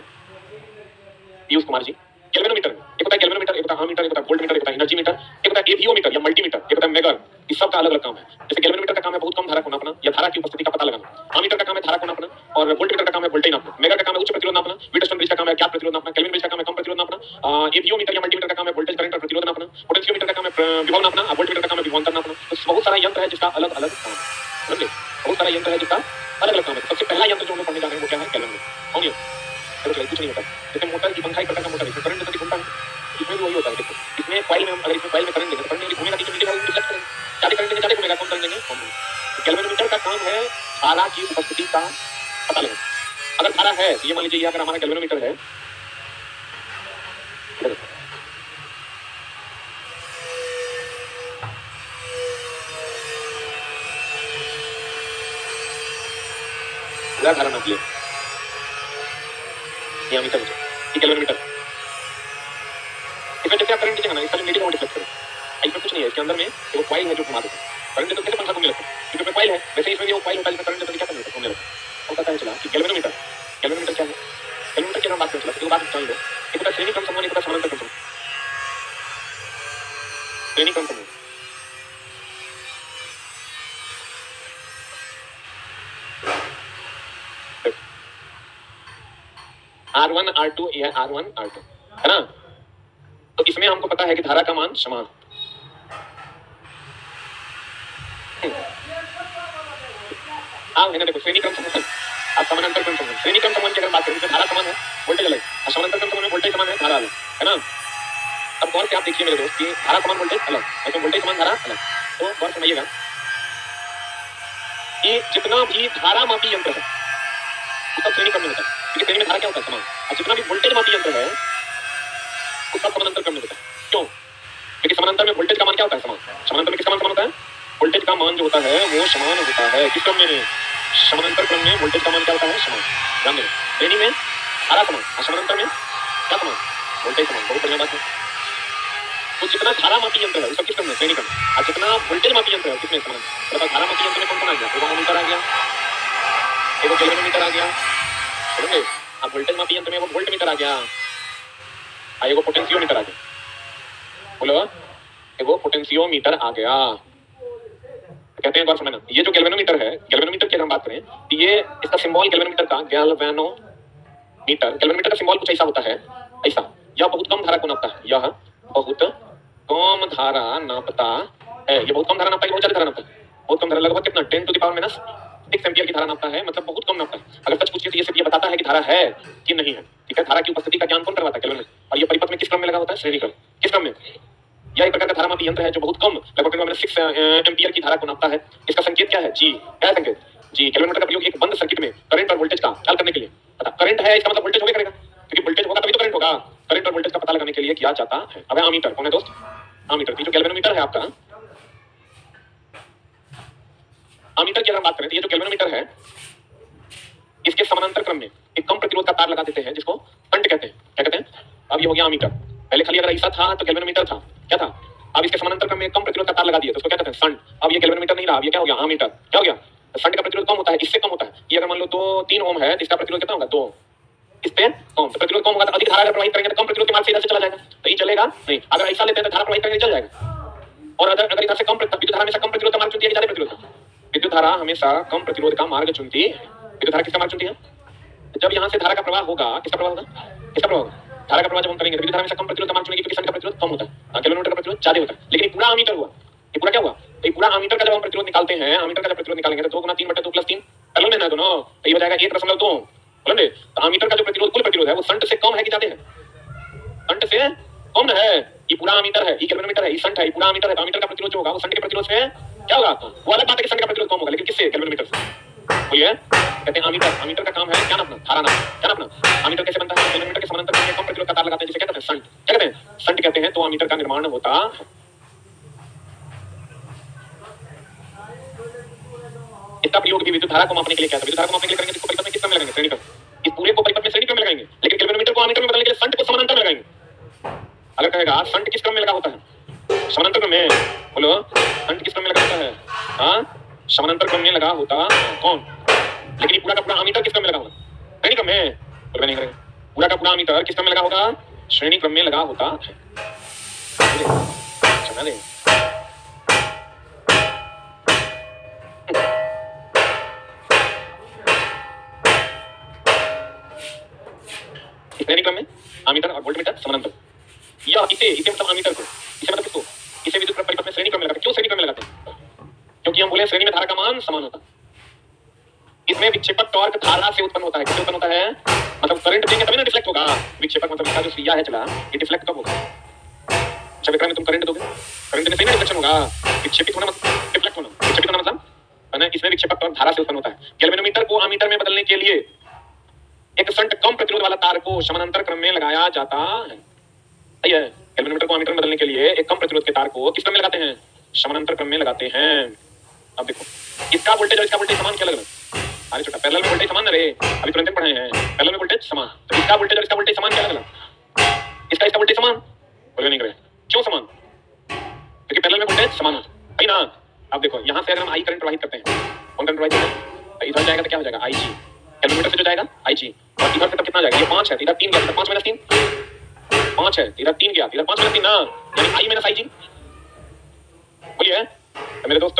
पीयूष कुमार जी। गैल्वेनोमीटर, एक होता है गैल्वेनोमीटर, एक होता है हामीटर, एक होता है वोल्टमीटर, एक होता है एनर्जी मीटर, एक होता है एवियोमीटर या मल्टीमीटर, एक होता है मेगर। इस सब का अलग अलग काम है। जैसे गैल्वेनोमीटर का काम है बहुत कम धारा को नापना या धारा की उपस्थिति का पता लगाना, हामीटर का काम है धारा को नापना, और वोल्टमीटर का काम है वोल्टेज नापना, मेगर का काम है उच्च प्रतिरोध नापना, व्हीटस्टोन ब्रिज का काम है ज्ञात प्रतिरोध नापना, केल्विन ब्रिज का काम है कम प्रतिरोध नापना, एवियोमीटर या मल्टीमीटर का काम है वोल्टेज करंट और प्रतिरोध नापना, पोटेंशियोमीटर का काम है विभव नापना, वोल्टमीटर का काम है विभवांतर नापना। तो बहुत सारा यंत्र है जिसका अलग अलग काम है, समझे? बहुत सारा यंत्र है जिसका अलग अलग काम है। सबसे पहला यंत्र जो हम लोग पढ़ने जा रहे हैं वो क्या है, गैल्वेनोमीटर। कौन यंत्र, कुछ नहीं होता। जैसे मोटर की पंखा एक प्रकार का मोटर है, करंट जैसा घूमता है, इसमें भी वही होता है। देखो इसमें कॉइल में हम अगर इसमें कॉइल में करंट देंगे तो करंट घूमेगा, नीचे नीचे रिफ्लेक्ट करेगा, ज्यादा करंट देंगे ज्यादा घूमेगा, कम करंट देंगे कम घूमेगा। गैल्वेनोमीटर का काम है धारा की उपस्थिति का पता लगाना। अगर धारा है, ये मान लीजिए अगर हमारा गैल्वेनोमीटर है, धारा नाप लिया, ये मीटर मुझे, ये गैल्वेनोमीटर। इसमें जैसे आप करंट दीजिएगा ना, इसका जो नीडल है वो डिफ्लेक्ट करेगा। इसमें कुछ नहीं है, इसके अंदर में वो कॉइल है जो घुमा देता है। करंट देते तो कैसे पंखा घूमने लगता है, क्योंकि इसमें कॉइल है, वैसे इसमें भी वो कॉइल होता है जिसमें करंट देते तो क्या करने लगता है, घूमने लगता है। अब पता है चला कि गैल्वेनोमीटर कैलोरीमीटर क्या है? कैलोरीमीटर की हम बात करें तो बात जान लो, एक होता है श्रेणी क्रम समूह, एक होता है समानांतर क्रम समूह। श्रेणी क्रम समूह R1 R2 यह R1 R2 है ना। तो इसमें हमको पता है कि धारा का मान समान, हाँ है ना। देखो श्रेणी क्रम समूह अब समानांतर क्रम समूह, श्रेणी क्रम समूह की अगर बात करें तो धारा समान है, वोल्टेज अलग, और समानांतर क्रम समूह में वोल्टेज समान है, धारा अलग, है ना। अब गौर से आप देखिए मेरे दोस्त कि धारा समान वोल्टेज अलग, तो वोल्टेज समान धारा अलग। तो गौर समझिएगा कि जितना भी धारा मापी यंत्र है वो सब श्रेणी क्रम में होता है, क्योंकि श्रेणी में धारा क्या होता है समान, और जितना भी वोल्टेज मापी यंत्र है वो सब समानांतर क्रम में होता है। क्यों? क्योंकि समानांतर में वोल्टेज का मान क्या होता है समान, समानांतर में किसका मान समान होता है? वोल्टेज का मान जो होता है वो समान होता है। किस क्रम में? समानांतर क्रम में वोल्टेज का मान क्या होता है? समान। ध्यान देना, श्रेणी में धारा समान और समानांतर में क्या समान? वोल्टेज समान। बहुत बढ़िया बात है। तो जितना धारा मापी यंत्र है वो सब किस क्रम में? श्रेणी क्रम। और जितना वोल्टेज मापी यंत्र है किसमें? समान। बताओ धारा मापी यंत्र में कौन कौन आ गया? एगो अमीटर आ गया, एगो गैल्वेनोमीटर आ गया, समझे। अब वोल्टेज मापी यंत्र में वो वोल्टमीटर आ गया, एगो पोटेंशियोमीटर आ गया। बोलो, एगो पोटेंशियोमीटर आ गया। कहते हैं बात समझना, ये जो गैल्वेनोमीटर है, गैल्वेनोमीटर की अगर हम बात करें तो ये इसका सिंबल गैल्वेनोमीटर का गैल्वेनोमीटर, गैल्वेनोमीटर का सिंबल कुछ ऐसा होता है, ऐसा। यह बहुत कम धारा को नापता है, यह बहुत कम धारा नापता है, ये बहुत कम धारा नापता है, बहुत ज्यादा धारा नापता है, बहुत कम धारा, लगभग कितना 10 to the power minus 6 ampere की धारा नापता है, मतलब बहुत कम नापता है। अगर सच पूछिए तो ये सिर्फ ये बताता है कि धारा है कि नहीं है, ठीक है। धारा की उपस्थिति का ज्ञान कौन करवाता है? कैलोरीमीटर। और ये परिपथ में किस क्रम में लगा होता है? श्रेणी क्रम। किस क्रम में? यह एक प्रकार का धारा मापी यंत्र है जो बहुत कम, लगभग 6 एम्पियर की धारा को नापता है। इसका संकेत क्या है? जी। क्या है संकेत? जी। कैलोरीमीटर का प्रयोग एक बंद सर्किट में करंट और वोल्टेज का ख्याल करने के लिए, पता करंट है इसका मतलब वोल्टेज होगा करेगा, क्योंकि वोल्टेज होगा तभी तो करंट होगा। करंट और वोल्टेज का पता लगाने के लिए किया जाता है। अब अमीटर कौन है दोस्त? अमीटर की जो गैल्वेनोमीटर है आपका, अमीटर की अगर बात करें तो ये जो गैल्वेनोमीटर है इसके समानांतर क्रम में एक कम प्रतिरोध का तार लगा देते हैं जिसको शंट कहते हैं। क्या कहते हैं? अब ये हो गया अमीटर। पहले खाली अगर ऐसा था तो गैल्वेनोमीटर था, क्या था? अब इसके समानांतर क्रम में एक कम प्रतिरोध का तार लगा दिया तो उसको क्या कहते हैं? शंट। अब ये गैल्वेनोमीटर नहीं रहा, अब ये क्या हो गया? अमीटर। क्या हो गया? शंट का प्रतिरोध कम होता है, इससे कम होता है। ये अगर मान लो 2-3 ओम है तो इसका प्रतिरोध कितना होगा? 2। इस पे कम, तो प्रतिरोध कम होगा तो अधिक धारा अगर प्रवाहित करेंगे तो कम प्रतिरोध के मार्ग से इधर से चला जाएगा, तो ये चलेगा नहीं। अगर ऐसा लेते हैं तो धारा प्रवाहित करेंगे चल जाएगा। और अगर इधर से कम, विद्युत धारा हमेशा कम प्रतिरोध का मार्ग चुनती है, ज्यादा प्रतिरोध? विद्युत धारा हमेशा कम प्रतिरोध का मार्ग चुनती है। विद्युत धारा किसका मार्ग चुनती है? जब यहाँ से धारा का प्रवाह होगा, किसका प्रवाह होगा? किसका प्रवाह होगा? धारा का प्रवाह जब हम करेंगे तो विद्युत धारा हमेशा कम प्रतिरोध का मार्ग चुनेगी, क्योंकि शंट का प्रतिरोध कम होता है, गैल्वेनोमीटर का प्रतिरोध ज्यादा होता है। लेकिन ये पूरा अमीटर हुआ, ये पूरा क्या हुआ? ये पूरा अमीटर का जब हम प्रतिरोध निकालते हैं, अमीटर का जब प्रतिरोध निकालेंगे तो 2 गुना 3 बटा 2 प्लस 3 पैरेलल में ना दोनों, तो ये हो जाएगा 1.2। बोले तो अमीटर का जो प्रतिरोध, कुल प्रतिरोध है वो शंट से कम है कि ज्यादा है? शंट से कम है। ये पूरा अमीटर है, ये गैल्वेनोमीटर है, ये शंट है, ये पूरा अमीटर है। तो अमीटर का प्रतिरोध जो होगा वो शंट के प्रतिरोध से क्या होगा? वो अलग बात है कि शंट का प्रतिरोध कम होगा, लेकिन किससे? गैल्वेनोमीटर से। बोलिए, कहते हैं अमीटर, अमीटर का काम है क्या नापना? धारा नापना। क्या नापना? अमीटर कैसे बनता है? गैल्वेनोमीटर के समानांतर में कम प्रतिरोध का तार लगाते हैं जिसे क्या कहते हैं? शंट। क्या कहते हैं? शंट कहते हैं। तो अमीटर का निर्माण होता है। इसका प्रयोग भी विद्युत धारा को मापने के लिए किया जाता है। विद्युत धारा को मापने के लिए करेंगे तो इसको परिपथ में किस क्रम में लगाएंगे? श्रेणी क्रम। इस पूरे को परिपथ में श्रेणी क्रम में लगाएंगे, लेकिन गैल्वेनोमीटर को अमीटर में बदलने के लिए शंट को समानांतर में लगाएंगे। अगर कहेगा शंट किस क्रम में लगा होता है? समानांतर क्रम में। बोलो, शंट किस क्रम में लगा होता है? हाँ, समानांतर क्रम में लगा होता कौन? लेकिन ये पूरा का पूरा अमीटर किस क्रम में लगा होगा? श्रेणी क्रम में। बोल नहीं करेंगे, पूरा का पूरा अमीटर किस क्रम में लगा होगा? श्रेणी क्रम में लगा होता है। समझ ले। श्रेणी क्रम में अमीटर और वोल्टमीटर समानांतर, या इसे मतलब अमीटर को, इसे मतलब किसको? इसे विद्युत परिपथ में श्रेणी क्रम में लगाते हैं। क्यों श्रेणी क्रम में लगाते हैं? क्योंकि हम बोले श्रेणी में धारा का मान समान होता है। इसमें विक्षेपक टॉर्क धारा से उत्पन्न होता है। किससे उत्पन्न होता है? मतलब करंट देंगे तभी ना डिफ्लेक्ट होगा। विक्षेपक मतलब इसका जो सिया है चला, ये डिफ्लेक्ट कब होगा? जब एकरा में तुम करंट दोगे, करंट देने से ना डिफ्लेक्शन होगा। विक्षेपित होना मतलब डिफ्लेक्ट होना, विक्षेपित होना मतलब है ना। इसमें विक्षेपक टॉर्क धारा से उत्पन्न होता है। गैल्वेनोमीटर को अमीटर में बदलने के लिए एक शंट कम प्रतिरोध वाला तार को समानांतर क्रम में लगाया जाता है। सही है। गैल्वेनोमीटर को अमीटर में बदलने के लिए एक कम प्रतिरोध के तार को किस क्रम में लगाते हैं? समानांतर क्रम में लगाते हैं। अब देखो, इसका वोल्टेज और इसका वोल्टेज समान क्या लग रहा है? अरे छोटा, पैरेलल में वोल्टेज समान ना रे, अभी तुरंत पढ़े हैं। पैरेलल में वोल्टेज समान, तो इसका वोल्टेज और इसका वोल्टेज समान क्या लग रहा है? इसका वोल्टेज समान बोले नहीं करे। क्यों समान? क्योंकि पैरेलल में वोल्टेज समान है, सही ना। अब देखो, यहाँ से अगर हम आई करंट प्रवाहित करते हैं, कौन करंट प्रवाहित करते हैं? इधर जाएगा तो क्या हो जाएगा? IG। गैल्वेनोमीटर से जो जाएगा IG, और इधर से तब कितना जाएगा, ये 5 है, इधर 3 गया, इधर 5 माइनस 3 5 है, इधर 3 गया, इधर 5 माइनस 3 ना, यानी आई माइनस आई जी। बोलिए तो मेरे दोस्त,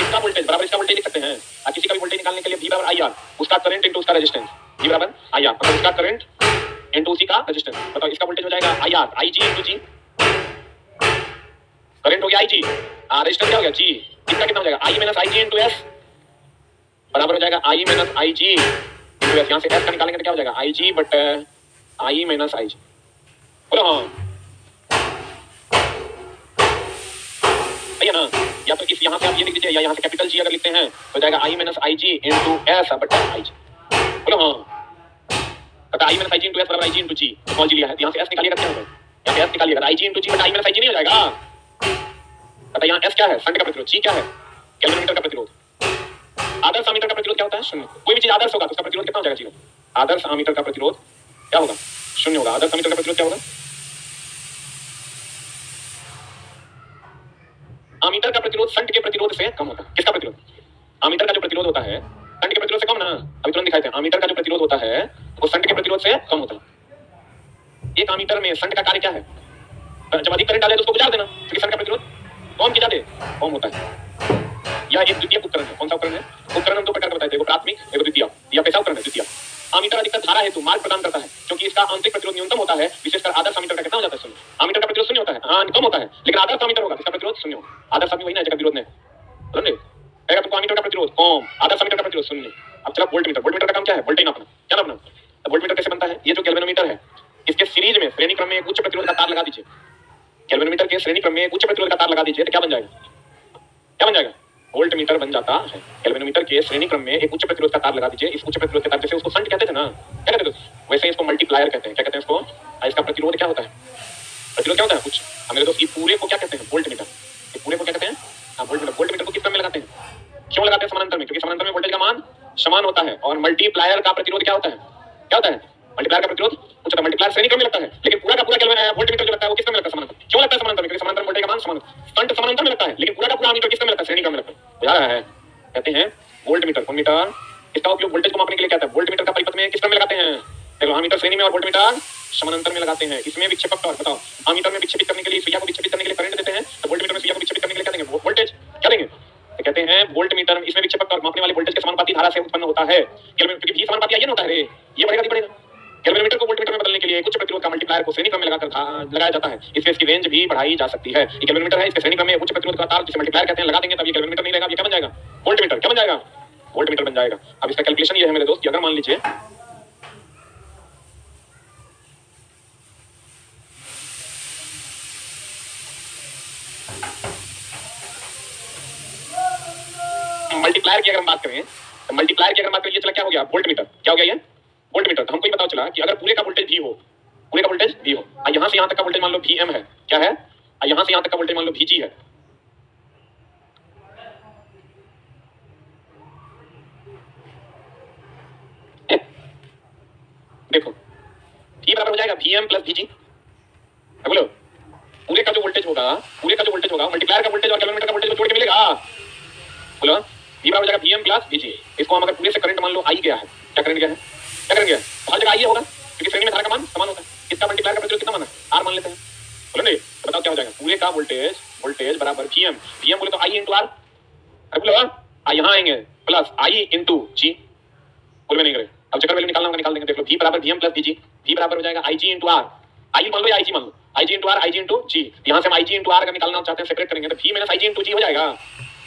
इसका वोल्टेज बराबर इसका वोल्टेज लिख सकते हैं। आप किसी का भी वोल्टेज निकालने के लिए V बराबर आई आर, उसका करंट इनटू उसका रेजिस्टेंस, V बराबर आई आर, मतलब उसका करंट इनटू उसी का रेजिस्टेंस। बताओ इसका वोल्टेज हो जाएगा I R, I G into G, current हो गया आई जी, रेजिस्टेंस क्या हो गया जी, इसका कितना हो जाएगा आई माइनस आई जी इनटू एस, बराबर हो जाएगा आई माइनस आई जी इनटू एस। यहां से एस का निकालेंगे तो क्या हो जाएगा आई जी बट आई माइनस आई जी। बोलो हाँ भैया ना, या तो इस यहाँ से आप ये लिख दीजिए, या यहाँ से कैपिटल जी अगर लिखते हैं तो जाएगा आई माइनस आई जी इनटू एस बटा आई जी। बोलो हाँ, बता आई माइनस आई जी इनटू एस बराबर आई जी इनटू जी, स्मॉल जी लिया है, यहाँ से एस निकालिएगा क्या होगा, यहाँ से एस निकालिएगा आई जी इनटू जी बटा आई माइनस आई जी नहीं हो जाएगा। बता यहाँ एस क्या है, शंट का प्रतिरोध, जी क्या है कैल्विनोमीटर का प्रतिरोध, आदर्श अमीटर का प्रतिरोध क्या होता है शून्य। कोई भी चीज आदर्श होगा तो उसका प्रतिरोध कितना हो जाएगा, जीरो। आदर्श अमीटर का प्रतिरोध क्या होगा, शून्य होगा। आदर्श अमीटर का प्रतिरोध क्या होगा, अमीटर का प्रतिरोध शंट के प्रतिरोध से कम होता है। किसका प्रतिरोध, अमीटर का जो प्रतिरोध होता है शंट के प्रतिरोध से कम ना, अभी तुरंत दिखाए थे, अमीटर का जो प्रतिरोध होता है वो शंट के प्रतिरोध से कम होता है। एक अमीटर में शंट का कार्य क्या है, जब अधिक करंट आ जाए तो उसको गुजार देना, क्योंकि शंट का प्रतिरोध कम की जाते कम होता है। यह एक द्वितीय उपकरण है। कौन सा उपकरण है, उपकरण हम दो प्रकार का बताए थे, एक प्राथमिक एक द्वितीय, या कैसा उपकरण है द्वितीय। अमीटर अधिकतर धारा हेतु मार्ग प्रदान करता है, क्योंकि इसका आंतरिक प्रतिरोध न्यूनतम होता है, विशेषकर आदर्श अमीटर का कितना हो जाता है, शून्य। अमीटर का प्रतिरोध शून्य होता है, हाँ कम होता है, लेकिन आदर्श अमीटर होगा इसका प्रतिरोध शून्य होगा। आदर्श अमीटर वही ना जगह विरोध ने समझे, कहेगा तुमको अमीटर का प्रतिरोध कम, आदर्श अमीटर का प्रतिरोध शून्य। अब चला वोल्टमीटर, वोल्टमीटर का काम क्या है, वोल्टेज नापना, क्या नापना। तो वोल्टमीटर कैसे बनता है, ये जो गैल्वेनोमीटर है इसके सीरीज में श्रेणी क्रम में एक उच्च प्रतिरोध का तार लगा दीजिए। गैल्वेनोमीटर के श्रेणी क्रम में एक उच्च प्रतिरोध का तार लगा दीजिए तो क्या बन जाएगा, क्या बन जाएगा, वोल्टमीटर बन जाता है। गैल्वेनोमीटर के श्रेणी क्रम में एक उच्च प्रतिरोध का तार लगा दीजिए। इस उच्च प्रतिरोध के तार, जैसे उसको शंट कहते थे ना, क्या कहते थे, वैसे इसको मल्टीप्लायर कहते हैं। क्या कहते हैं इसको, इसका प्रतिरोध क्या होता है, प्रतिरोध क्या होता है कुछ। मेरे दोस्त ये पूरे को क्या कहते हैं, वोल्टमीटर, ये पूरे को क्या कहते हैं, वोल्टमीटर। वोल्टमीटर को किस क्रम में लगाते हैं, क्यों लगाते हैं समानांतर में, क्योंकि समानांतर में वोल्टेज का मान समान होता है। और मल्टीप्लायर का प्रतिरोध क्या होता है, क्या होता है, मल्टीप्लायर का प्रतिरोध उच्च होता है। मल्टीप्लायर श्रेणी क्रम में लगता है, लेकिन पूरा का पूरा गैल्वेन वोल्टमीटर जो लगता है वो किस क्रम में लगता है, समानांतर। क्यों लगता है समानांतर में, क्योंकि समानांतर वोल्टेज का मान समान, शंट समानांतर में लगता है, लेकिन पूरा का पूरा अमीटर किस क्रम में लगता है, श्रेणी क्रम में लगता है। बुझा रहा है, कहते हैं वोल्टमीटर। कौन मीटर, इसका उपयोग वोल्टेज को मापने के लिए क्या है, वोल्टमीटर का परिपथ में किस क्रम में लगाते हैं, देखो अमीटर श्रेणी में और वोल्टमीटर समानांतर में लगाते हैं। इसमें विक्षेपक टॉर्क बताओ, अमीटर में विक्षेपित करने के लिए, सुइया को विक्षेपित करने के लिए करंट देते हैं, तो वोल्टमीटर में सुइया को विक्षेपित करने के लिए क्या देंगे, वोल्टेज क्या देंगे। तो कहते हैं वोल्टमीटर, इसमें विक्षेपक टॉर्क मापने वाले वोल्टेज के समानुपाती धारा से उत्पन्न होता है। क्योंकि भी समानुपाती ये होता है रे, ये बढ़ेगा नहीं बढ़ेगा। गैल्वेनोमीटर को वोल्टमीटर में बदलने के लिए उच्च प्रतिरोध का मल्टीप्लायर को श्रेणी क्रम में लगाया जाता है, इससे इसकी रेंज भी बढ़ाई जा सकती है। ये गैल्वेनोमीटर है, इसके श्रेणी क्रम में उच्च प्रतिरोध का तार जिसे मल्टीप्लायर कहते हैं लगा देंगे, तब ये गैल्वेनोमीटर नहीं रहेगा, ये क्या बन जाएगा, वोल्टमीटर। क्या बन जाएगा, वोल्टमीटर बन जाएगा। अब इसका कैलकुलेशन ये है मेरे दोस्त, अगर मान लीजिए मल्टीप्लायर की अगर हम बात करें, तो मल्टीप्लायर की अगर बात करें, ये चला क्या हो गया, वोल्टमीटर। क्या हो गया ये, वोल्टमीटर। तो हमको ये पता चला कि अगर पूरे का वोल्टेज भी हो, पूरे का वोल्टेज भी हो, यहां से यहां तक का वोल्टेज मान लो Vm है, क्या है, यहां से यहां तक का वोल्टेज मान लो Vg है। देखो V बराबर हो जाएगा Vm प्लस Vg। बोलो पूरे का जो वोल्टेज होगा, पूरे का जो वोल्टेज होगा मल्टीप्लायर का वोल्टेज और गैल्वेनोमीटर का वोल्टेज को जोड़ के मिलेगा। बोलो V बराबर हो जाएगा Vm प्लस Vg। इसको हम अगर पूरे से करंट मान लो I गया है, क्या करंट गया है, क्या करेंगे, हर जगह I होगा, क्योंकि श्रेणी में धारा का मान समान होता है। इसका मल्टीप्लायर का प्रतिरोध कितना माना, R मान लेते हैं। बोलो नहीं, तो बताओ क्या हो जाएगा, पूरे का वोल्टेज, वोल्टेज बराबर Vm, Vm बोले तो I इंटू R। अरे बोलो यहाँ आएंगे प्लस I इंटू G, बोल में नहीं करे। अब चक्कर वैल्यू निकालना होगा, निकाल देंगे। देख लो V बराबर Vm प्लस Vg, V बराबर हो जाएगा IG इंटू R। I मान लो या IG मान लो, IG into R, IG into G। यहाँ से हम IG इंटू R अगर निकालना चाहते हैं, सेपरेट करेंगे तो V minus IG into G हो जाएगा,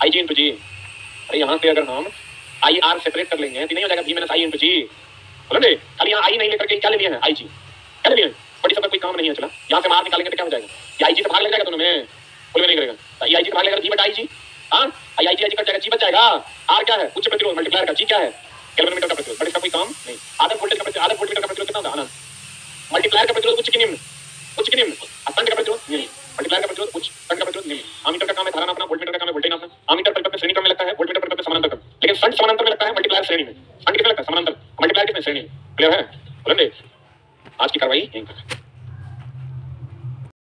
IG इंटू G। अरे यहाँ से अगर हम I R सेपरेट कर लेंगे तो नहीं हो जाएगा V minus I into G। बोलो नहीं, खाली यहाँ I नहीं लेकर के क्या ले लिया है, IG क्या ले लिया है, बड़ी सब कोई काम नहीं है। चला यहाँ से मार निकालेंगे तो क्या हो जाएगा, ये IG से भाग लग जाएगा दोनों में, बोल में नहीं करेगा। ये IG से भाग लगेगा, G बटा IG, हाँ IG कट जाएगा, G बच जाएगा। R क्या है, उच्च प्रतिरोध, मल्टीप्लायर का G क्या है, गैल्वेनोमीटर का प्रतिरोध, बट इसका कोई काम नहीं। आदर्श वोल्टेज का प्रतिरोध, आदर्श वोल्टेज का प्रतिरोध कितना होगा, अनंत। मल्टीप्लायर का प्रतिरोध उच्च की निम्न, उच्च की निम्न, शंट का प्रतिरोध निम्न, मल्टीप्लायर का प्रतिरोध उच्च, शंट का प्रतिरोध निम्न। अमीटर का काम है धारा नापना, वोल्टमीटर का काम है वोल्टेज नापना। अमीटर परिपथ में श्रेणी क्रम में लगता है, वोल्टमीटर परिपथ में समानांतर क्रम, लेकिन शंट समानांतर में लगता है, मल्टीप्लायर श्रेणी में। शंट किसमें लगता है, समानांतर, मल्टीप्लायर किसमें, श्रेणी। क्लियर है, बोलेंगे आज की कार्रवाई यहीं तक।